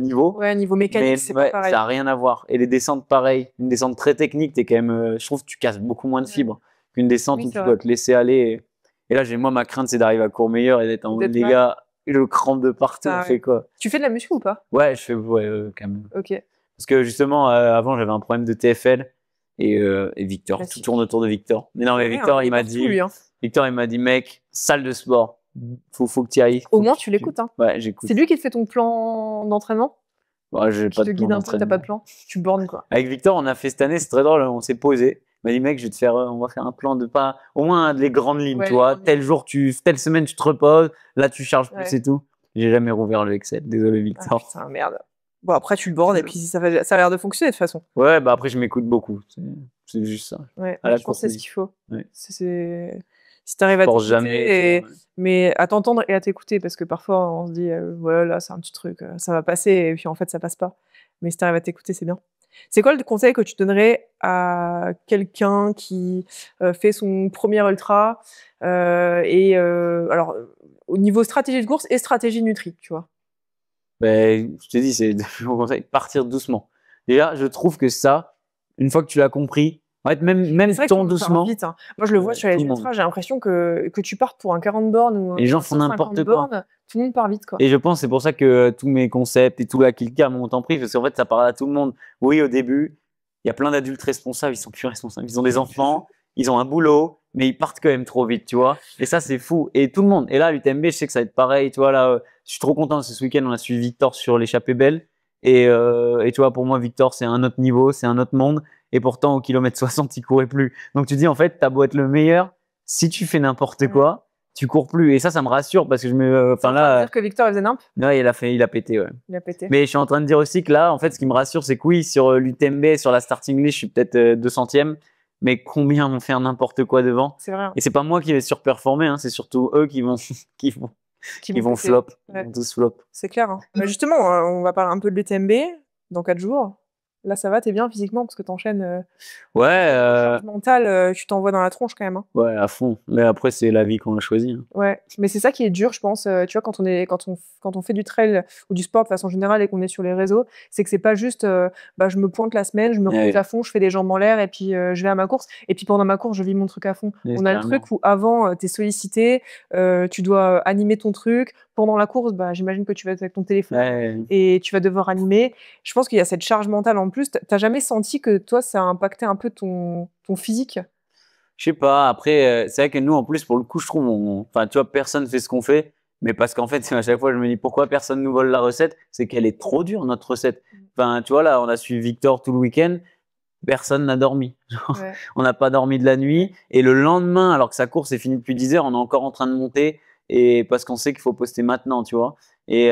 niveau. Ouais, niveau mécanique, Mais c'est ouais, pas pareil. ça n'a rien à voir. Et les descentes, pareil. Une descente très technique, t'es quand même. Je trouve que tu casses beaucoup moins de fibres qu'une descente Oui, où c'est tu vrai. dois te laisser aller. Et là, ma crainte, c'est d'arriver à Courmayeur et d'être en mode, les gars, le crampe de partout, on fait quoi? Tu fais de la muscu ou pas? Ouais, je fais, ouais, quand même. Ok. Parce que justement, avant, j'avais un problème de TFL et Victor, tout tourne autour de Victor. Mais non, mais Victor, il m'a dit, Victor, il m'a dit, mec, salle de sport, faut que tu y ailles. Au moins, tu l'écoutes, hein. Ouais, j'écoute. C'est lui qui te fait ton plan d'entraînement? Ouais, j'ai Qui pas te de guide plan un peu, t'as pas de plan? Tu bornes, quoi. Avec Victor, on a fait cette année, c'est très drôle, on s'est posé. Il m'a dit, mec, on va faire un plan de pas, au moins les grandes lignes, Ouais, tu vois. Tel jour, telle semaine, tu te reposes, là, tu charges plus et tout. J'ai jamais rouvert le Excel, désolé, Victor. Ah, putain, merde. Bon, après, tu le bornes et puis ça a l'air de fonctionner de toute façon. Ouais, bah après, je m'écoute beaucoup. C'est juste ça. Ouais, À la je pense que c'est ce qu'il faut. Ouais. Si t'arrives à t'écouter, mais à t'entendre et à t'écouter, parce que parfois on se dit, ouais, là, c'est un petit truc, ça va passer, et puis en fait, ça passe pas. Mais si t'arrives à t'écouter, c'est bien. C'est quoi le conseil que tu donnerais à quelqu'un qui fait son premier ultra alors, au niveau stratégie de course et stratégie nutri, tu vois? Ben, je te dis, c'est mon conseil, partir doucement. Déjà, je trouve que ça, une fois que tu l'as compris, en fait, même ton doucement. Vite, hein. Moi, je le vois sur les ultras, j'ai l'impression que tu partes pour un 40 bornes ou les gens font n'importe quoi. Tout le monde part vite, quoi. Et je pense c'est pour ça que tous mes concepts et tout la Kilka m'ont tant pris, parce qu'en fait, ça parle à tout le monde. Oui, au début, il y a plein d'adultes responsables, ils sont plus responsables. Ils ont des enfants, ils ont un boulot, mais ils partent quand même trop vite, tu vois. Et ça, c'est fou. Et tout le monde. Et là, l'UTMB, je sais que ça va être pareil, tu vois. Là, je suis trop content. Ce week-end, on a suivi Victor sur l'échappée belle. Et tu vois, pour moi, Victor, c'est un autre niveau, c'est un autre monde. Et pourtant, au kilomètre 60, il courait plus. Donc, tu dis, en fait, t'as beau être le meilleur, si tu fais n'importe quoi, tu cours plus. Et ça me rassure parce que je me, enfin là. dire que Victor, il faisait nimp? Ouais, il a pété, ouais. Il a pété. Mais je suis en train de dire aussi que là, en fait, ce qui me rassure, c'est que oui, sur l'UTMB, sur la starting list, je suis peut-être 200e. Mais combien vont faire n'importe quoi devant? C'est vrai. Et c'est pas moi qui vais surperformer, hein, c'est surtout eux qui vont flop. Ouais. Ils vont tous flop. C'est clair. Hein. Justement, on va parler un peu de l'UTMB dans 4 jours. Là, ça va, t'es bien physiquement parce que t'enchaînes. Ouais. Mental, tu t'envoies dans la tronche quand même. Hein. Ouais, à fond. Mais après, c'est la vie qu'on a choisie. Hein. Ouais, mais c'est ça qui est dur, je pense. Tu vois, quand on fait du trail ou du sport de façon générale et qu'on est sur les réseaux, c'est que c'est pas juste, je me pointe la semaine, je me repose à fond, je fais des jambes en l'air et puis je vais à ma course. Et puis pendant ma course, je vis mon truc à fond. On a le truc où avant, t'es sollicité, tu dois animer ton truc. Pendant la course, j'imagine que tu vas être avec ton téléphone et tu vas devoir animer. Je pense qu'il y a cette charge mentale en plus. T'as jamais senti que toi, ça a impacté un peu ton physique? Je sais pas. Après, c'est vrai que nous, en plus, pour le coup, je trouve, enfin, tu vois, personne fait ce qu'on fait. Mais parce qu'en fait, à chaque fois, je me dis pourquoi personne nous vole la recette. C'est qu'elle est trop dure, notre recette. Enfin, tu vois, là, on a suivi Victor tout le week-end. Personne n'a dormi. On n'a pas dormi de la nuit. Et le lendemain, alors que sa course est finie depuis 10 heures, on est encore en train de monter. et parce qu'on sait qu'il faut poster maintenant, tu vois. Et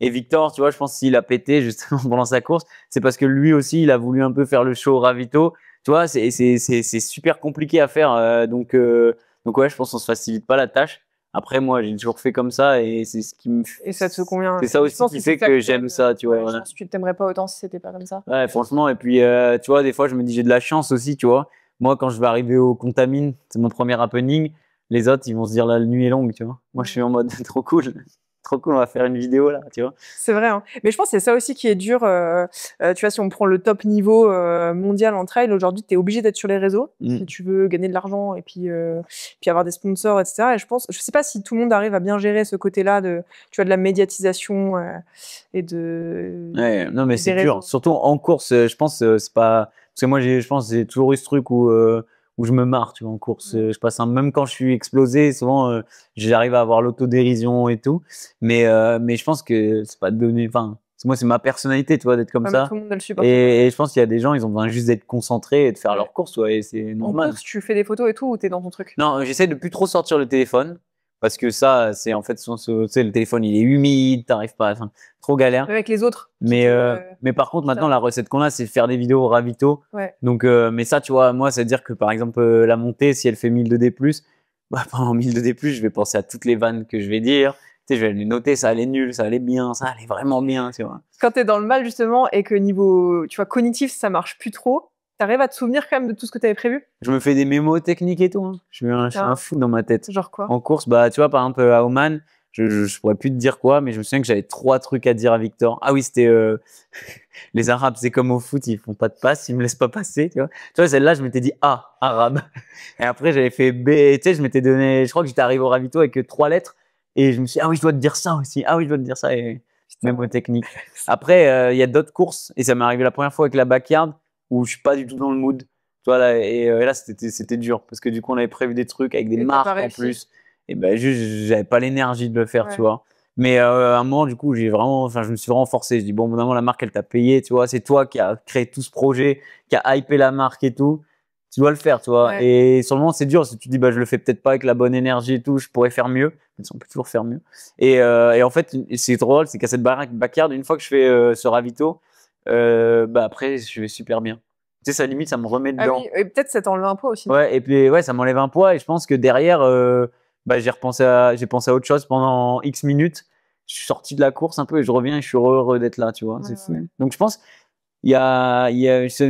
Victor, tu vois, je pense s'il a pété justement pendant sa course, c'est parce que lui aussi, il a voulu un peu faire le show ravito. Tu vois, c'est super compliqué à faire. Donc ouais, je pense qu'on se facilite pas la tâche. Après, moi, j'ai toujours fait comme ça et c'est ce qui me. Et ça te convient. C'est ça Je aussi pense qui c'est fait ça que t'aimes. j'aime ça, tu vois. Je Voilà. pense que tu t'aimerais pas autant si c'était pas comme ça. Ouais, franchement. Et puis, tu vois, des fois, je me dis, j'ai de la chance aussi, tu vois. Moi, quand je vais arriver au Contamine, c'est mon premier happening. Les autres, ils vont se dire, la nuit est longue, tu vois. Moi, je suis en mode, trop cool. Trop cool, on va faire une vidéo là, tu vois. C'est vrai, hein. Mais je pense que c'est ça aussi qui est dur. Tu vois, si on prend le top niveau mondial en trail, aujourd'hui, tu es obligé d'être sur les réseaux si tu veux gagner de l'argent et puis avoir des sponsors, etc. Et je sais pas si tout le monde arrive à bien gérer ce côté-là tu vois, de la médiatisation et de. Ouais, non, mais et c'est des dur. réseaux. Surtout en course, je pense, c'est pas. Parce que moi, je pense, j'ai toujours eu ce truc où je me marre, tu vois, en course. Je passe même quand je suis explosé, souvent, j'arrive à avoir l'autodérision et tout. Mais je pense que c'est pas donné. Enfin, moi, c'est ma personnalité, tu vois, d'être comme Ouais, mais ça. tout le monde ne le supporte pas. Et je pense qu'il y a des gens, ils ont besoin juste d'être concentrés et de faire Ouais. leur course, ouais, et c'est En normal. course, tu fais des photos et tout ou t'es dans ton truc? Non, j'essaie de plus trop sortir le téléphone. Parce que ça, c'est en fait, tu sais, le téléphone, il est humide, t'arrives pas, enfin, trop galère. Avec les autres. Mais par contre, maintenant, la recette qu'on a, c'est faire des vidéos au ravito. Ouais. Donc, mais ça, tu vois, moi, ça veut dire que par exemple, la montée, si elle fait 1000 de D+, bah, pendant 1000 de D+, je vais penser à toutes les vannes que je vais dire. Tu sais, je vais les noter, ça allait nul, ça allait bien, ça allait vraiment bien, tu vois. Quand t'es dans le mal, justement, et que niveau, tu vois, cognitif, ça marche plus trop, t'arrives à te souvenir quand même de tout ce que t'avais prévu? Je me fais des mémos techniques et tout, hein. Je suis un fou dans ma tête. Genre quoi? En course, bah, tu vois, par exemple, à Oman, je pourrais plus te dire quoi, mais je me souviens que j'avais 3 trucs à dire à Victor. Ah oui, c'était les Arabes, c'est comme au foot, ils font pas de passe, ils me laissent pas passer, tu vois. Tu vois, celle-là, je m'étais dit A, arabe. Et après, j'avais fait B, tu sais, je m'étais donné, je crois que j'étais arrivé au ravito avec 3 lettres, et je me suis dit, ah oui, je dois te dire ça aussi, ah oui, je dois te dire ça, et même aux techniques. Après, il y a d'autres courses, et ça m'est arrivé la première fois avec la backyard, où je suis pas du tout dans le mood. Tu vois, là, et là, c'était dur, parce que du coup, on avait prévu des trucs avec des Et t'as pas marques en réussi? plus, et ben, juste, j'avais pas l'énergie de le faire, Ouais. tu vois. Mais à un moment, du coup, je me suis vraiment forcé. Je dis, bon, moment, la marque, elle t'a payé, tu vois. C'est toi qui as créé tout ce projet, qui a hypé la marque et tout. Tu dois le faire, tu vois. Ouais. Et sur le moment, c'est dur. Si tu te dis, bah, je le fais peut-être pas avec la bonne énergie et tout, je pourrais faire mieux. Mais on peut toujours faire mieux. Et en fait, c'est drôle, c'est qu'à cette backyard, une fois que je fais ce ravito, bah, après, je vais super bien. Tu sais, ça limite, ça me remet Ah dedans. oui, et peut-être ça t'enlève un poids aussi. Ouais, et puis ouais, ça m'enlève un poids et je pense que derrière, bah, j'ai pensé à autre chose pendant X minutes. Je suis sorti de la course un peu et je reviens et je suis heureux d'être là, tu vois. Ouais, C'est fou. ouais. Donc je pense, je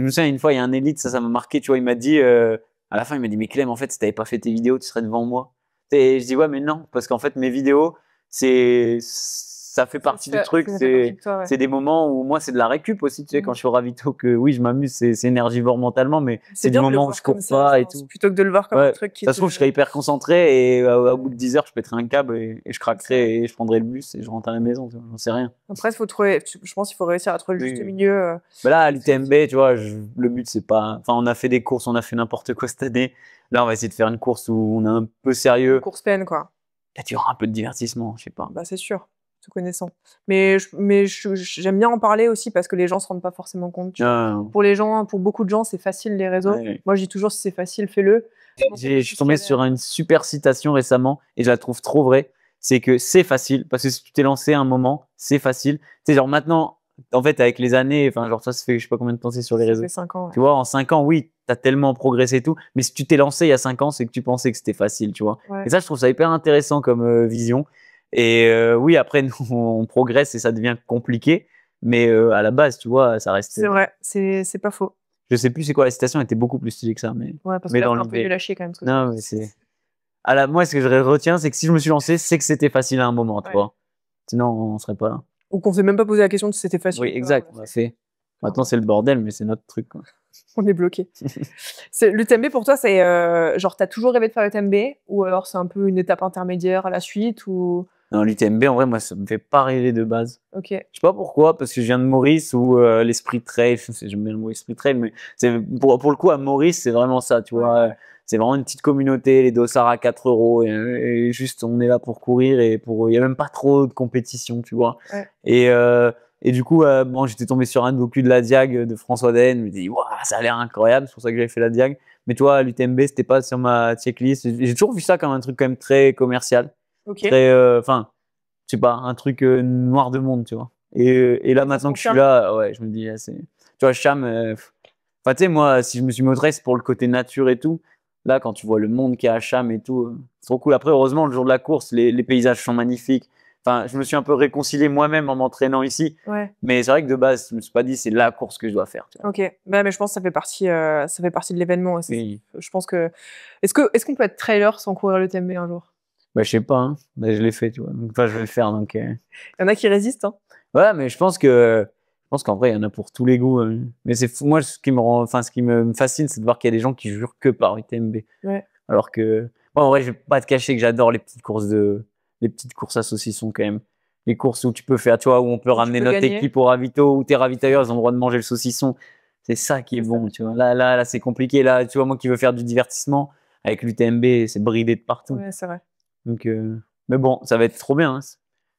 me souviens une fois, il y a un élite, ça m'a marqué, tu vois. Il m'a dit, à la fin, il m'a dit, mais Clem, en fait, si t'avais pas fait tes vidéos, tu serais devant moi. Et je dis, ouais, mais non, parce qu'en fait, mes vidéos, ça fait partie du truc. Ça fait partie de toi, ouais. C'est des moments où moi, c'est de la récup aussi, tu sais, Mm. quand je suis au ravito, que oui, je m'amuse, c'est énergivore mentalement, mais c'est du bien de le moment où voir je cours comme ça, pas je et pense, tout. plutôt que de le voir comme Ouais. un truc qui Ça se trouve, je serais hyper concentré et au bout de 10 heures, je pèterais un câble et je craquerais et je prendrais le bus et je rentre à la maison, tu vois, j'en sais rien. Après, il faut trouver, je pense qu'il faut réussir à trouver le juste Oui. milieu. Mais là, à l'UTMB, tu vois, le but, c'est pas. Enfin, on a fait des courses, on a fait n'importe quoi cette année. Là, on va essayer de faire une course où on est un peu Une sérieux. course pleine, quoi. Là, tu auras un peu de divertissement, je sais pas. Bah, c'est sûr, te connaissant. Mais j'aime bien en parler aussi parce que les gens se rendent pas forcément compte. Tu vois. Pour les gens, pour beaucoup de gens, c'est facile les réseaux. Ouais. Moi, je dis toujours si c'est facile, fais-le. Je suis tombé sur une super citation récemment et je la trouve trop vraie. C'est que c'est facile parce que si tu t'es lancé à un moment, c'est facile. Tu sais, genre maintenant, en fait, avec les années, enfin, genre ça fait je sais pas combien de temps c'est sur les réseaux. Ça fait 5 ans. Ouais. Tu vois, en 5 ans, oui, t'as tellement progressé et tout. Mais si tu t'es lancé il y a 5 ans, c'est que tu pensais que c'était facile, tu vois. Ouais. Et ça, je trouve ça hyper intéressant comme vision. Et oui, après, nous, on progresse et ça devient compliqué. Mais à la base, tu vois, ça reste. C'est vrai, c'est pas faux. Je sais plus c'est quoi la citation, elle était beaucoup plus stylée que ça. Mais, Ouais, parce mais que là, dans t'es un peu l'idée. nul à chier quand même. Non, mais c'est. Moi, ce que je retiens, c'est que si je me suis lancé, c'est que c'était facile à un moment, tu vois. Sinon, on serait pas là. Ou qu'on s'est même pas posé la question de si c'était facile. Oui, exact, on l'a fait. Maintenant, c'est le bordel, mais c'est notre truc, quoi. On est bloqué. L'UTMB pour toi, c'est genre t'as toujours rêvé de faire l'UTMB ou alors c'est un peu une étape intermédiaire à la suite ou. Non, l'UTMB, en vrai, moi, ça me fait pas rêver de base. Ok. Je sais pas pourquoi, parce que je viens de Maurice où l'esprit trail, j'aime bien le mot esprit trail, mais pour le coup, à Maurice, c'est vraiment ça, tu vois. C'est vraiment une petite communauté, les dossards à 4 euros, et juste on est là pour courir et il y a même pas trop de compétition, tu vois. Ouais. Et du coup, bon, j'étais tombé sur un docu de la Diag de François Daen, je me dis, waouh, ça a l'air incroyable, c'est pour ça que j'avais fait la Diag. Mais tu vois, l'UTMB, c'était pas sur ma checklist. J'ai toujours vu ça comme un truc quand même très commercial. Ok. Enfin, je sais pas, un truc noir de monde, tu vois. Et là, maintenant que je suis confirme. là, ouais, je me dis, tu vois, Cham, enfin, tu sais, moi, si je me suis mis au trail, c'est pour le côté nature et tout. Là, quand tu vois le monde qu'il y a à Cham et tout, c'est trop cool. Après, heureusement, le jour de la course, les paysages sont magnifiques. Enfin, je me suis un peu réconcilié moi-même en m'entraînant ici. Ouais. Mais c'est vrai que de base, je me suis pas dit, c'est la course que je dois faire, tu vois. Ok. Bah, mais je pense que ça fait partie de l'événement. Oui. Je pense que. Est-ce qu'on peut être trailer sans courir le TMB un jour? Bah, je sais pas, hein. Bah, je l'ai fait, tu vois. Donc, enfin, je vais le faire, donc. Il y en a qui résistent, hein. Ouais, mais je pense qu'en vrai, il y en a pour tous les goûts. Mais c'est fou. Moi, ce qui me fascine, c'est de voir qu'il y a des gens qui jurent que par UTMB. Ouais. Alors que, moi, en vrai, je vais pas te cacher que j'adore les petites courses à saucisson quand même. Les courses où tu peux faire, tu vois, où on peut Où tu ramener peux notre gagner. équipe au ravito, où tes ravitailleurs, ils ont le droit de manger le saucisson. C'est ça qui est C'est bon, tu vois. Là, c'est compliqué. Là, tu vois, moi qui veux faire du divertissement, avec l'UTMB, c'est bridé de partout. Ouais, c'est vrai. Donc, mais bon, ça va être trop bien, hein.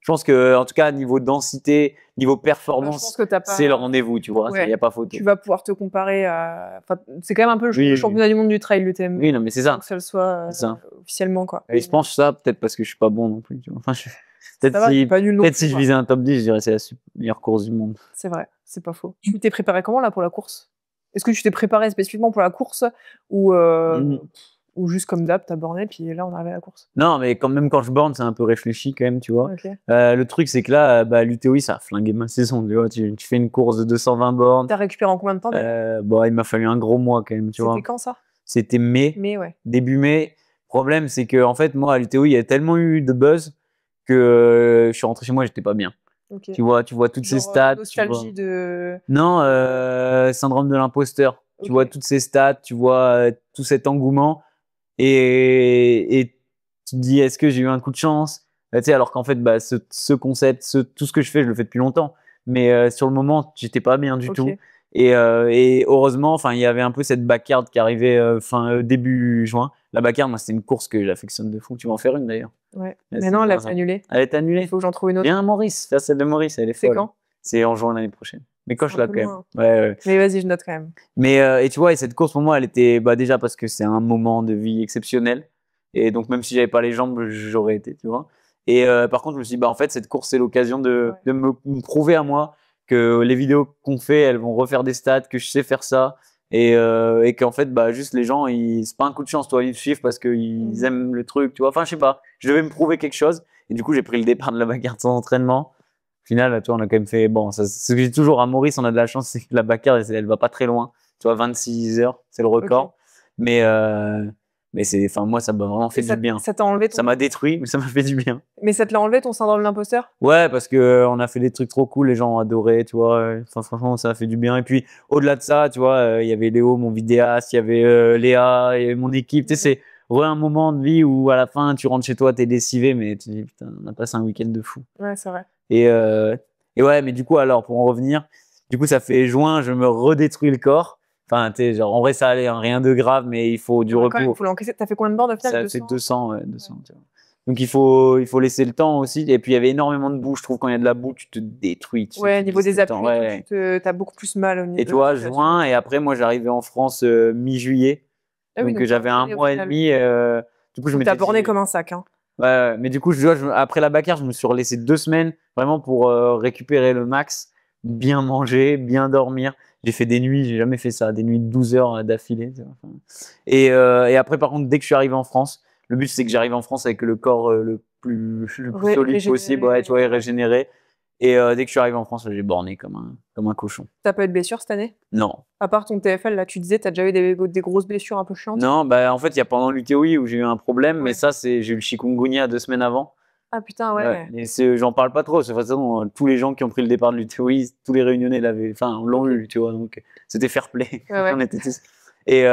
Je pense que, en tout cas, niveau densité, niveau Bah, je pense performance, que t'as c'est le pas. rendez-vous, tu vois. Il Ouais. n'y a pas photo. Tu vas pouvoir te comparer à. Enfin, c'est quand même un peu le Oui, championnat du monde du trail, le TMB. oui, non, mais c'est ça. Faut que ça le soit C'est ça. officiellement, quoi. Et je pense ça, peut-être parce que je suis pas bon non plus, tu vois. Enfin, Ça va, t'es pas nul non peut-être plus, si je quoi. visais un top 10, je dirais c'est la meilleure course du monde. C'est vrai, c'est pas faux. Tu t'es préparé comment là pour la course? Est-ce que tu t'es préparé spécifiquement pour la course ou, Mhm. ou juste comme d'hab, t'as borné puis là on arrive à la course? Non, mais quand même, quand je borne, c'est un peu réfléchi quand même, tu vois. Ok. Le truc, c'est que là, bah, l'UTOI, ça a flingué ma saison, tu vois. Tu fais une course de 220 bornes. T'as récupéré en combien de temps déjà? Bon, il m'a fallu un gros mois quand même, tu C'était vois. quand ça? C'était mai, Mais ouais. début mai. Problème, c'est que, en fait, moi, à l'UTOI, il y a tellement eu de buzz que je suis rentré chez moi, j'étais pas bien. Ok. Tu vois toutes ces Genre stats, tu vois. nostalgie de. Non, syndrome de l'imposteur. Tu Ok. vois toutes ces stats, tu vois tout cet engouement et tu te dis est-ce que j'ai eu un coup de chance? Tu sais, alors qu'en fait, bah, ce concept, tout ce que je fais, je le fais depuis longtemps. Mais sur le moment, j'étais pas bien du Ok. tout. Et heureusement, enfin, il y avait un peu cette backyard qui arrivait début juin. La backyard, moi, c'était une course que j'affectionne de fou. Tu vas en faire une d'ailleurs. Ouais. Ouais, Mais c'est non, elle bien a ça. été annulée. Elle est Il annulée. faut que j'en trouve une autre. Viens à Maurice, faire celle de Maurice, elle est C'est folle. quand? C'est en juin l'année prochaine. Mais C'est un coche-la peu quand même. loin. Ouais, ouais. Mais vas-y, je note quand même. Mais et tu vois, et cette course pour moi, elle était bah, déjà parce que c'est un moment de vie exceptionnel. Et donc même si j'avais pas les jambes, j'aurais été, tu vois. Et par contre, je me suis dit, bah en fait, cette course, c'est l'occasion Ouais. de me prouver à moi que les vidéos qu'on fait, elles vont refaire des stats, que je sais faire ça. Et qu'en fait, bah juste les gens, c'est pas un coup de chance, toi, ils suivent parce qu'ils Mhm. aiment le truc, tu vois. Enfin, je sais pas. Je devais me prouver quelque chose. Et du coup, j'ai pris le départ de la bagarre sans entraînement. Au final, tu vois, on a quand même fait. Bon, c'est ce que je dis toujours à Maurice, on a de la chance, c'est que la bagarre, elle va pas très loin. Tu vois, 26 heures, c'est le record. Ok. Mais, enfin, moi, ça m'a vraiment fait Et du bien. ça t'a enlevé Ça m'a détruit, mais ça m'a fait du bien. Mais ça te l'a enlevé ton syndrome de l'imposteur? Ouais, parce que on a fait des trucs trop cool, les gens ont adoré, tu vois. Enfin, franchement, ça a fait du bien. Et puis, au-delà de ça, tu vois, il y avait Léo, mon vidéaste, il y avait Léa et mon équipe. Tu sais, c'est un moment de vie où à la fin, tu rentres chez toi, t'es lessivé, mais tu te dis, putain, on a passé un week-end de fou. Ouais, c'est vrai. Et, ouais, mais du coup, alors, pour en revenir, du coup, ça fait juin, je me redétruis le corps. Enfin, tu sais, genre, en vrai, ça allait, hein, rien de grave, mais il faut du Ouais, quand même, repos. faut l'encaisser. T'as fait combien de bornes au final? Ça fait 200? 200, ouais, 200, tu vois. Donc, il faut laisser le temps aussi. Et puis, il y avait énormément de boue. Je trouve quand il y a de la boue, tu te détruis. Ouais, Tu niveau pisses des tout le temps. appuis, Ouais, et tout, ouais. t'as beaucoup plus mal au niveau Et de tu vois, l'articulation. juin, et après, moi, j'arrivais en France mi-juillet. Ah oui, Donc, donc t'as j'avais un enchaîné au mois et final. demi. Du coup, je Donc t'as m'étais borné dit. comme un sac, hein. Ouais, ouais. Mais du coup, après la bagarre, je me suis relaissé 2 semaines vraiment pour récupérer le max, bien manger, bien dormir. J'ai fait des nuits, j'ai jamais fait ça, des nuits de 12 heures d'affilée, tu vois. Enfin, et après, par contre, dès que je suis arrivé en France, le but c'est que j'arrive en France avec le corps le plus solide possible, ouais, tu vois, et régénéré. Et dès que je suis arrivé en France, j'ai borné comme un cochon. T'as pas eu de blessure cette année? Non. À part ton TFL, là, tu disais, t'as déjà eu des grosses blessures un peu chiantes? Non, bah en fait, il y a pendant l'UTOI où j'ai eu un problème, mais Ouais. ça, j'ai eu le chikungunya 2 semaines avant. Ah putain, Ouais, ouais. et j'en parle pas trop. De toute façon, tous les gens qui ont pris le départ de l'UTOI, tous les réunionnais l'ont Ok. eu, tu vois. Donc, c'était fair play. Ouais, ouais. On était tous. Et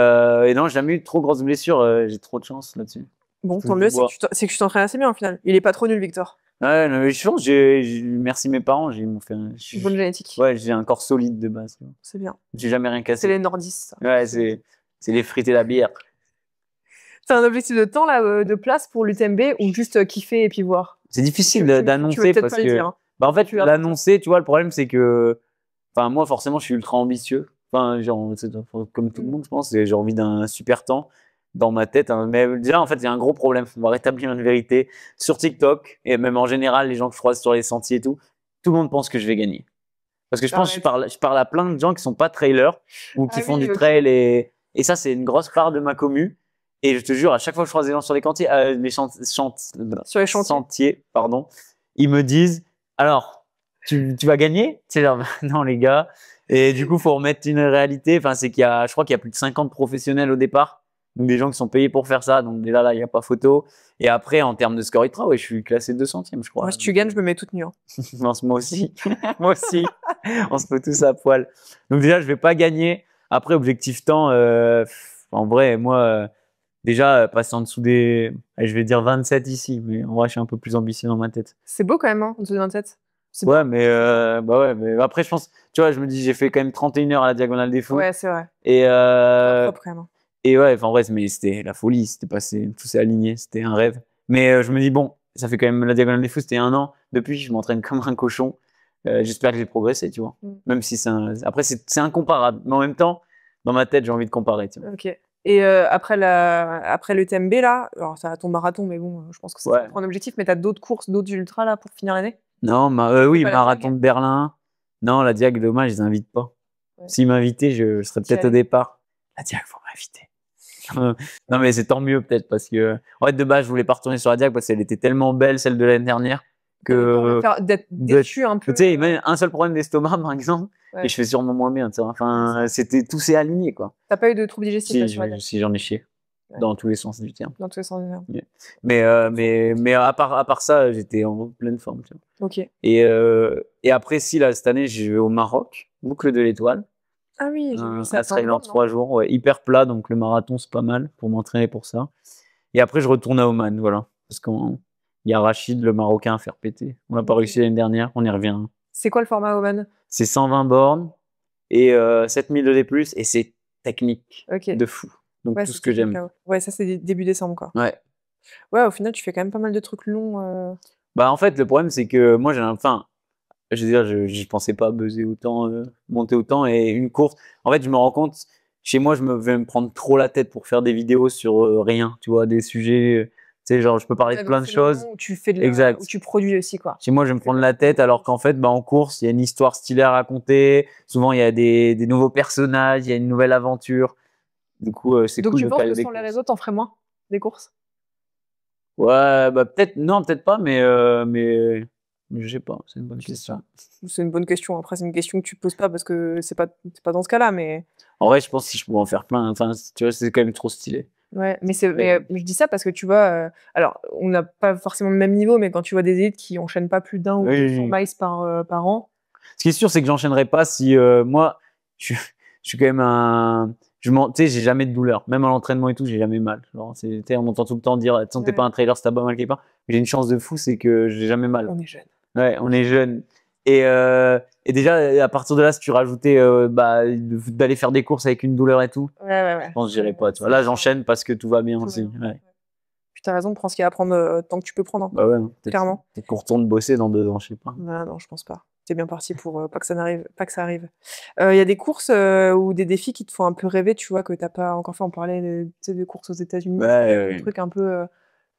non, j'ai jamais eu de trop grosses blessures. J'ai trop de chance là-dessus. Bon, Je tant touche mieux, du bois. c'est que tu t'entraînes assez bien au final. Il est pas trop nul, Victor. Ouais, non, mais je pense, merci mes parents, ils m'ont fait. Bonne génétique. Ouais, j'ai un corps solide de base, tu vois. C'est bien. J'ai jamais rien C'est cassé. les nordistes, ça. Ouais, c'est les frites et la bière. T'as un objectif de temps, là, de place pour l'UTMB ou juste kiffer et puis voir? C'est difficile Tu veux d'annoncer peut-être parce pas le que, dire, hein. bah en fait, Tu vas l'annoncer, tu vois, le problème c'est que, enfin, moi forcément, je suis ultra ambitieux. Enfin, genre, comme tout le monde, je pense, et j'ai envie d'un super temps. dans ma tête. Hein. Mais déjà, en fait, il y a un gros problème. On va rétablir une vérité sur TikTok et même en général, les gens que je croise sur les sentiers et tout le monde pense que je vais gagner. Parce que je pense que je parle à plein de gens qui sont pas trailers ou qui font du trail et ça, c'est une grosse part de ma commu. Et je te jure, à chaque fois que je croise des gens sur les cantiers, Sur les sentiers, pardon, ils me disent, alors, tu vas gagner? C'est genre, non, les gars. Et du coup, faut remettre une réalité. Enfin, c'est je crois qu'il y a plus de 50 professionnels au départ. Donc, des gens qui sont payés pour faire ça. Donc, déjà là, il n'y a pas photo. Et après, en termes de score ITRA, ouais, je suis classé 200e, je crois. Moi, si tu gagnes, je me mets toute nue. Hein. Non, moi aussi. Moi aussi. On se fout tous à poil. Donc, déjà, je vais pas gagner. Après, objectif temps, en vrai, moi, déjà, passer en dessous des, je vais dire 27 ici. Mais en vrai, je suis un peu plus ambitieux dans ma tête. C'est beau quand même, hein, en dessous de 27. Ouais, mais bah ouais, mais après je pense, tu vois, je me dis j'ai fait quand même 31 heures à la Diagonale des Fous. Ouais, c'est vrai. Et Propre quand même. Hein. Et ouais, enfin en vrai, mais c'était la folie, c'était passé, tout s'est aligné, c'était un rêve. Mais je me dis bon, ça fait quand même la Diagonale des Fous, c'était 1 an. Depuis, je m'entraîne comme un cochon. J'espère que j'ai progressé, tu vois. Même si après c'est incomparable, mais en même temps, dans ma tête, j'ai envie de comparer, tu vois. Ok. Et après le TMB là, alors ça va ton marathon, mais bon, je pense que c'est pas un objectif. Mais t'as d'autres courses, d'autres ultras là pour finir l'année? Non, oui, marathon de Berlin. Non, la Diag, dommage, ils invitent pas. Ouais. S'ils m'invitaient, je serais peut-être au départ. La Diag, faut m'inviter. Non, mais c'est tant mieux peut-être parce que, en fait, de base, je voulais pas retourner sur la Diag parce qu'elle était tellement belle, celle de l'année dernière, que. D'être déçu un peu. Tu sais, même un seul problème d'estomac, par exemple, et je fais sûrement moins bien, tu sais. Enfin, tout s'est aligné, quoi. T'as pas eu de troubles digestifs? Si, j'en ai chié. Ouais. Dans tous les sens du terme. Dans tous les sens du terme. Yeah. Mais à part ça, j'étais en pleine forme. Tu vois. Ok. Et après, si là, cette année, je vais au Maroc, boucle de l'Étoile. Ah oui, j'ai vu ça. Ça serait dans 3 jours. Ouais, hyper plat, donc le marathon, c'est pas mal pour m'entraîner pour ça. Et après, je retourne à Oman, voilà. Parce qu'il y a Rachid, le Marocain, à faire péter. On n'a pas réussi l'année dernière, on y revient. C'est quoi le format Oman? C'est 120 bornes et 7000 de D+, et c'est technique de fou. Donc tout ce que j'aime. Ouais, ça c'est début décembre quoi. Ouais. Ouais, au final tu fais quand même pas mal de trucs longs. Bah en fait le problème c'est que moi je veux dire j'y pensais pas buzzer autant, monter autant et une course. En fait je me rends compte chez moi je vais me prendre trop la tête pour faire des vidéos sur rien, tu vois, des sujets. Tu sais, genre je peux parler de plein de choses. Où tu fais où tu produis aussi quoi. Chez moi je vais me prendre la tête alors qu'en fait en course il y a une histoire stylée à raconter. Souvent il y a des nouveaux personnages, il y a une nouvelle aventure. Du coup, c'est cool de caler des courses. Donc tu penses que sur les réseaux, t'en ferais moins des courses? Ouais, bah peut-être, non, peut-être pas, mais je sais pas, c'est une bonne question. C'est une bonne question. Après, c'est une question que tu poses pas parce que c'est pas dans ce cas-là, mais. En vrai, je pense que si je pouvais en faire plein, enfin, tu vois, c'est quand même trop stylé. Ouais, mais je dis ça parce que tu vois, alors on n'a pas forcément le même niveau, mais quand tu vois des élites qui enchaînent pas plus d'un ou 200 miles par an. Ce qui est sûr, c'est que j'enchaînerai pas si moi, je suis quand même tu sais, j'ai jamais de douleur. Même à l'entraînement et tout, j'ai jamais mal. Genre, on entend tout le temps dire, t'es pas un trailer, si t'as pas mal quelque part. J'ai une chance de fou, c'est que j'ai jamais mal. On est jeune. Ouais, on est jeune. Et déjà, à partir de là, si tu rajoutais d'aller faire des courses avec une douleur et tout, je pense que j'irai pas. Tu vois. Là, j'enchaîne parce que tout va bien aussi. Ouais. Puis t'as raison, prends ce qu'il y a à prendre tant que tu peux prendre. Hein. Bah ouais, clairement. Peut-être qu'on retourne bosser dans 2 ans, je sais pas. Bah non, je pense pas. T'es bien parti pour pas que ça arrive. Il y a des courses ou des défis qui te font un peu rêver, tu vois, que t'as pas encore fait. On parlait de courses aux États-Unis, des trucs un peu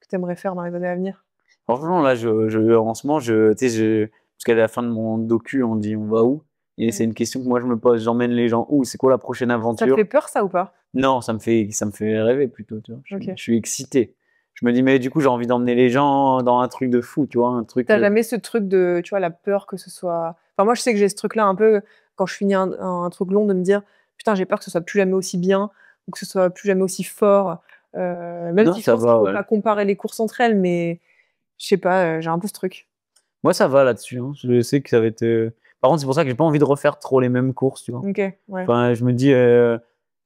que t'aimerais faire dans les années à venir. Franchement, là, en ce moment, parce qu'à la fin de mon docu, on dit on va où? Et c'est une question que moi je me pose. J'emmène les gens où? C'est quoi la prochaine aventure? Ça te fait peur, ça, ou pas? Non, ça me fait rêver plutôt. Tu vois. Je suis excité. Je me dis, mais du coup, j'ai envie d'emmener les gens dans un truc de fou, tu vois, un truc. T'as jamais ce truc de, tu vois, la peur que ce soit. Enfin, moi, je sais que j'ai ce truc-là un peu quand je finis un truc long de me dire, putain, j'ai peur que ce soit plus jamais aussi bien ou que ce soit plus jamais aussi fort. Même si je pense qu'il faut pas comparer les courses entre elles, mais je sais pas, j'ai un peu ce truc. Moi, ça va là-dessus. Hein. Je sais que ça va être. Par contre, c'est pour ça que j'ai pas envie de refaire trop les mêmes courses, tu vois. Ok, ouais. Enfin, je me dis,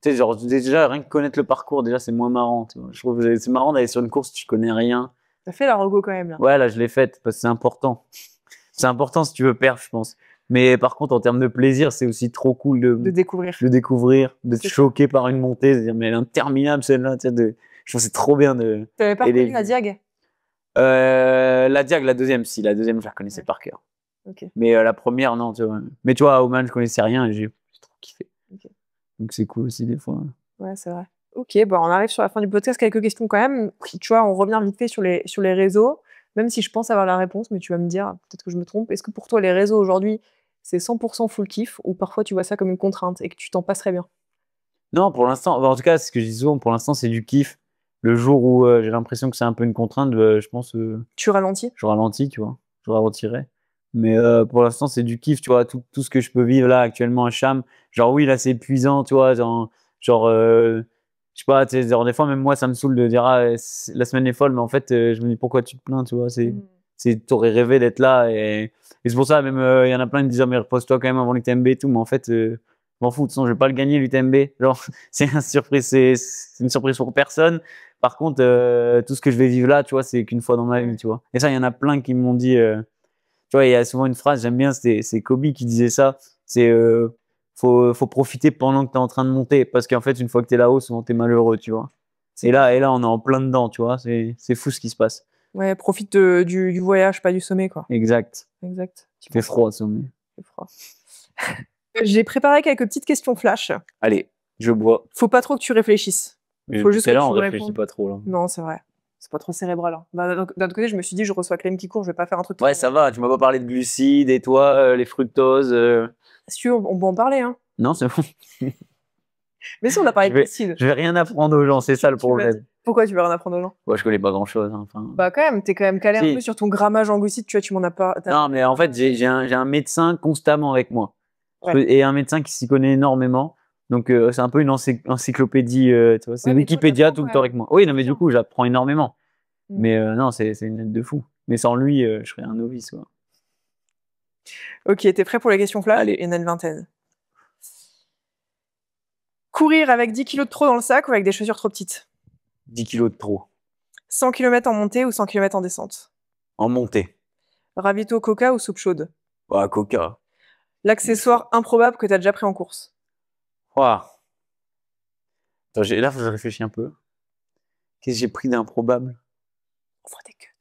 tu sais, genre, déjà, rien que connaître le parcours, déjà, c'est moins marrant, tu vois. Je trouve que c'est marrant d'aller sur une course, tu connais rien. T'as fait la reco quand même, là. Ouais, là, je l'ai faite parce que c'est important. C'est important si tu veux perdre, je pense. Mais par contre, en termes de plaisir, c'est aussi trop cool de découvrir. De te choquer par une montée, de dire, mais elle est interminable, celle-là, tu sais, je trouve que c'est trop bien de. T'avais pas connu la Diag? La Diag, la deuxième, si. La deuxième, je la connaissais par cœur. Okay. Mais la première, non, tu vois. Mais tu vois, à Oman, je connaissais rien et j'ai trop kiffé. Okay. Donc c'est cool aussi des fois. Ouais, c'est vrai. Ok, bah, on arrive sur la fin du podcast. Quelques questions quand même. Tu vois, on revient vite fait sur les réseaux, même si je pense avoir la réponse, mais tu vas me dire, peut-être que je me trompe. Est-ce que pour toi, les réseaux aujourd'hui, c'est 100% full kiff ou parfois tu vois ça comme une contrainte et que tu t'en passerais bien? Non, pour l'instant, en tout cas, ce que je dis souvent, pour l'instant, c'est du kiff. Le jour où j'ai l'impression que c'est un peu une contrainte, je pense Tu ralentis? je ralentis, tu vois. Je ralentirai. Mais pour l'instant, c'est du kiff, tu vois. Tout ce que je peux vivre là actuellement à Cham. Genre, oui, là, c'est épuisant, tu vois. Genre je sais pas, tu sais, genre, des fois, même moi, ça me saoule de dire, ah, la semaine est folle, mais en fait, je me dis, pourquoi tu te plains, tu vois. T'aurais rêvé d'être là. Et c'est pour ça, même, il y en a plein qui me disent, ah, mais repose-toi quand même avant l'UTMB et tout. Mais en fait, je m'en fous. De toute façon, je vais pas le gagner, l'UTMB. Genre, c'est une surprise pour personne. Par contre, tout ce que je vais vivre là, tu vois, c'est qu'une fois dans ma vie, tu vois. Et ça, il y en a plein qui m'ont dit, tu vois, il y a souvent une phrase, j'aime bien, c'est Kobe qui disait ça. C'est, faut profiter pendant que tu es en train de monter. Parce qu'en fait, une fois que tu es là-haut, souvent tu es malheureux, tu vois. Et là, on est en plein dedans, tu vois. C'est fou ce qui se passe. Ouais, profite du voyage, pas du sommet, quoi. Exact. Exact. Il fait froid au sommet. Il fait froid. J'ai préparé quelques petites questions flash. Allez, je bois. Faut pas trop que tu réfléchisses. Faut juste C'est que là, tu on me réfléchit répondes. pas trop, là. Non, c'est vrai. C'est pas trop cérébral. Hein. Bah, d'un autre côté, je me suis dit, je reçois Clem qui court, je vais pas faire un truc. Ouais, ça va. Tu m'as pas parlé de glucides et toi, les fructoses. Si tu veux, on peut en parler, hein. Non, c'est bon. Mais si, on a parlé de glucides. Je vais rien apprendre aux gens, c'est ça le problème. Pourquoi tu veux rien apprendre aux gens? Moi, je connais pas grand-chose. Hein, enfin. Bah, quand même, t'es quand même calé un Si. peu sur ton grammage en glucides, tu vois, tu m'en as pas. Non, mais en fait, j'ai un médecin constamment avec moi. Ouais. Et un médecin qui s'y connaît énormément. Donc, c'est un peu une encyclopédie, tu vois. C'est Ouais, mais Wikipédia toi, tout le t'apprends temps quand avec moi. Oui, non, mais du Bien. coup, j'apprends énormément. Mm. Mais non, c'est une aide de fou. Mais sans lui, je serais un novice. Quoi. Ok, t'es prêt pour les questions flash? Allez. Il y en a une vingtaine. Courir avec 10 kilos de trop dans le sac ou avec des chaussures trop petites? 10 kilos de trop. 100 km en montée ou 100 km en descente? En montée. Ravito coca ou soupe chaude? Ouah, coca. L'accessoire improbable que t'as déjà pris en course? Ouah. Attends, là, faut que je réfléchisse un peu. Qu'est-ce que j'ai pris d'improbable? On voit des cuts.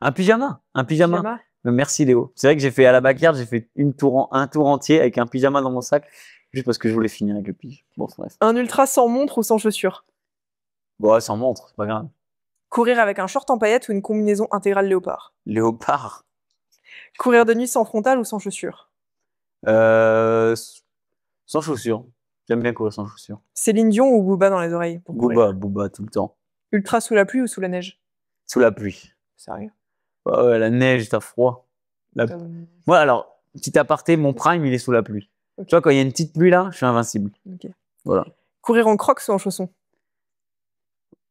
Un pyjama. Un pyjama. Pyjama? Merci Léo. C'est vrai que j'ai fait à la backyard, j'ai fait un tour entier avec un pyjama dans mon sac, juste parce que je voulais finir avec le pyjama. Bon, bref. Un ultra sans montre ou sans chaussures? Bon, ouais, sans montre, c'est pas grave. Courir avec un short en paillettes ou une combinaison intégrale léopard? Léopard. Courir de nuit sans frontal ou sans chaussures? Euh, sans chaussures. J'aime bien courir sans chaussures. Céline Dion ou Booba dans les oreilles pour courir? Booba tout le temps. Ultra sous la pluie ou sous la neige? Sous la pluie. Sérieux? Ouais, la neige, t'as froid. Moi, alors, petit aparté, mon prime, il est sous la pluie. Okay. Tu vois, quand il y a une petite pluie là, je suis invincible. Okay. Voilà. Courir en crocs ou en chaussons?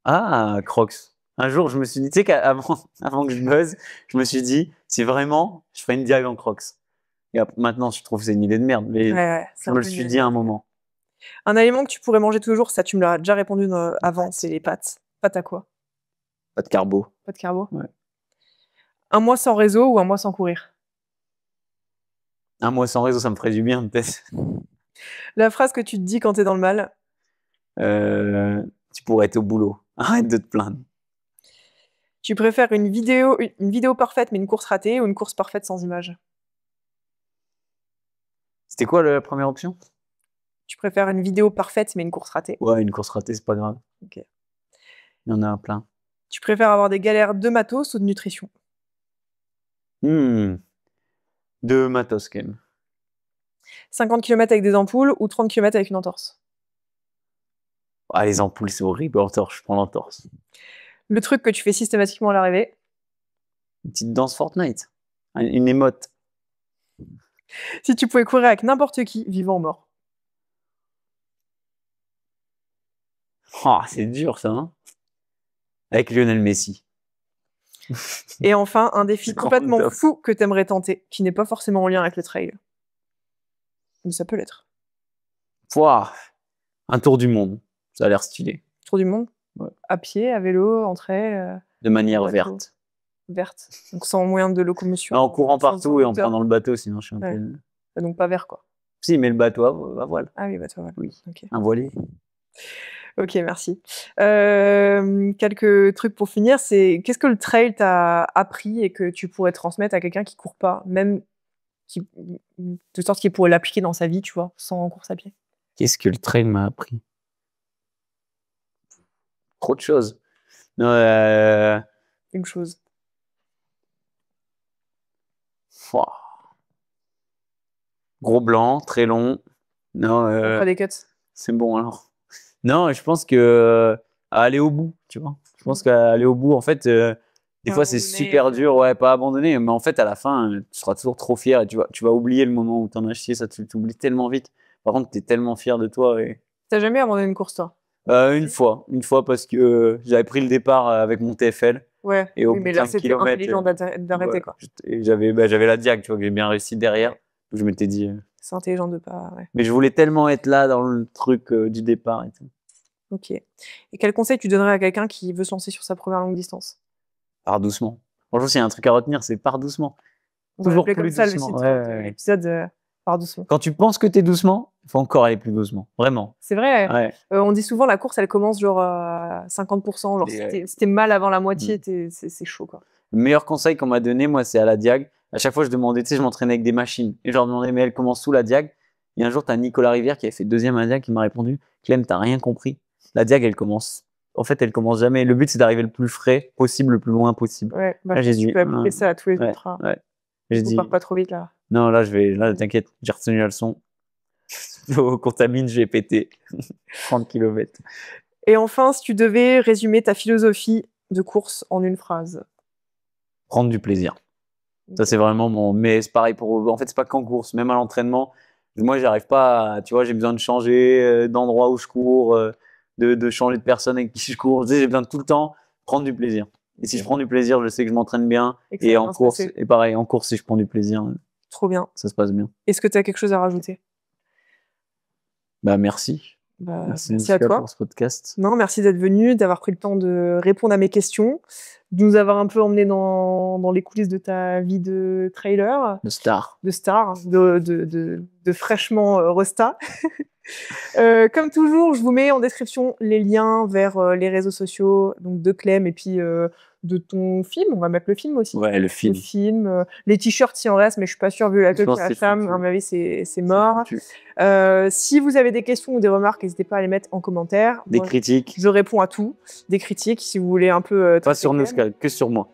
Ah, Crocs. Un jour, je me suis dit, tu sais qu'avant que je buzz, je me suis dit, si vraiment, je ferais une diag en Crocs. Et maintenant, je trouve que c'est une idée de merde, mais ouais, je me le suis dit à un moment. Un aliment que tu pourrais manger toujours, ça tu me l'as déjà répondu avant, c'est les pâtes. Pâtes à quoi? Pas de carbo. Pas de carbo? Ouais. Un mois sans réseau ou un mois sans courir? Un mois sans réseau, ça me ferait du bien, peut-être. La phrase que tu te dis quand t'es dans le mal? Tu pourrais être au boulot. Arrête de te plaindre. Tu préfères une vidéo parfaite mais une course ratée ou une course parfaite sans image? C'était quoi la première option? Tu préfères une vidéo parfaite mais une course ratée? Ouais, une course ratée, c'est pas grave. Ok. Il y en a plein. Tu préfères avoir des galères de matos ou de nutrition? De matos, quand même. 50 km avec des ampoules ou 30 km avec une entorse? Ah, les ampoules, c'est horrible. Entorse, je prends l'entorse. Le truc que tu fais systématiquement à l'arrivée? Une petite danse Fortnite. Une émote. Si tu pouvais courir avec n'importe qui, vivant ou mort? Oh, c'est dur, ça, hein? Avec Lionel Messi. Et enfin, un défi complètement fou que t'aimerais tenter, qui n'est pas forcément en lien avec le trail. Mais ça peut l'être. Pouah, un tour du monde. Ça a l'air stylé. Tour du monde? Ouais. À pied, à vélo, en trail? De manière verte. Verte. Donc sans moyen de locomotion. En courant partout et en prenant le bateau, sinon je suis un peu... Donc pas vert, quoi. Si, mais le bateau à voile. Ah oui, bateau à voile. Oui, okay. Un voilier. Ok, merci. Quelques trucs pour finir, c'est qu'est-ce que le trail t'a appris et que tu pourrais transmettre à quelqu'un qui court pas, même de sorte qu'il pourrait l'appliquer dans sa vie, tu vois, sans course à pied? Qu'est-ce que le trail m'a appris? Trop de choses. Non, Une chose. Ouah. Gros blanc, très long. Non, On fera des cuts. c'est bon alors. Non, je pense que à aller au bout, tu vois. Je pense qu'à aller au bout, en fait, des Pas fois c'est abandonner, super dur, ouais, pas abandonner, mais en fait à la fin, tu seras toujours trop fier et tu vas oublier le moment où t'en as chié, ça tu t'oublies tellement vite. Par contre, t'es tellement fier de toi. T'as jamais abandonné une course, toi? Une fois parce que j'avais pris le départ avec mon TFL Ouais. et au Oui, bout mais de là, 5 c'était km, intelligent d'arrêter, quoi. j'avais la diag, tu vois, que j'ai bien réussi derrière. Ouais. Donc je m'étais dit, C'est intelligent de pas. Ouais. mais je voulais tellement être là dans le truc du départ et tout. Ok. Et quel conseil tu donnerais à quelqu'un qui veut se lancer sur sa première longue distance? Pars doucement. Franchement, s'il y a un truc à retenir, c'est pars doucement. On va Toujours l'appeler comme plus ça le doucement. titre Ouais, de ouais. l'épisode. Pars doucement. Quand tu penses que t'es doucement, il faut encore aller plus doucement. Vraiment. C'est vrai. Ouais. On dit souvent la course, elle commence genre à 50%. Genre, si t'es mal avant la moitié, c'est chaud, quoi. Le meilleur conseil qu'on m'a donné, moi, c'est à la diag. À chaque fois, je demandais, tu sais, je m'entraînais avec des machines. Et je leur demandais, mais elle commence sous la diag. Et un jour, t'as Nicolas Rivière qui avait fait deuxième à diag qui m'a répondu, Clem, t'as rien compris. La diag, elle commence. En fait, elle commence jamais. Le but, c'est d'arriver le plus frais possible, le plus loin possible. Ouais, bah, Là, j'ai dit, tu peux appliquer ça à tous les ouais, ultras. ouais. J'ai dit, Pars pas trop vite, là. non, là, t'inquiète, j'ai retenu la leçon. Au contamine, j'ai pété 30 km. Et enfin, si tu devais résumer ta philosophie de course en une phrase. Prendre du plaisir. Ça, c'est vraiment mon. Mais c'est pareil pour. En fait, c'est pas qu'en course, même à l'entraînement. Moi, j'arrive pas à. Tu vois, j'ai besoin de changer d'endroit où je cours, de changer de personne avec qui je cours. Tu sais, j'ai besoin de tout le temps prendre du plaisir. Et si je prends du plaisir, je sais que je m'entraîne bien. Et en course, et pareil, en course, si je prends du plaisir, trop bien. Ça se passe bien. Est-ce que tu as quelque chose à rajouter? Bah, merci. Bah, Merci à toi pour ce podcast. Non, merci d'être venu, d'avoir pris le temps de répondre à mes questions, de nous avoir un peu emmenés dans les coulisses de ta vie de trailer. De star. De fraîchement resta. Comme toujours, je vous mets en description les liens vers les réseaux sociaux donc de Clem et puis de ton film. On va mettre le film aussi. Ouais, le film. Le film. Les t-shirts, s'il en reste, mais je suis pas sûre, vu la queue de la femme. À mon avis, c'est mort. Si vous avez des questions ou des remarques, n'hésitez pas à les mettre en commentaire. Des critiques. Je réponds à tout. Des critiques, si vous voulez un peu... pas sur nous, que sur moi.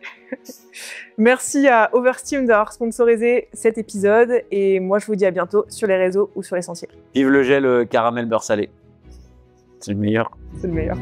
Merci à Oversteam d'avoir sponsorisé cet épisode. Et moi, je vous dis à bientôt sur les réseaux ou sur les sentiers. Vive le gel caramel beurre salé. C'est le meilleur. C'est le meilleur.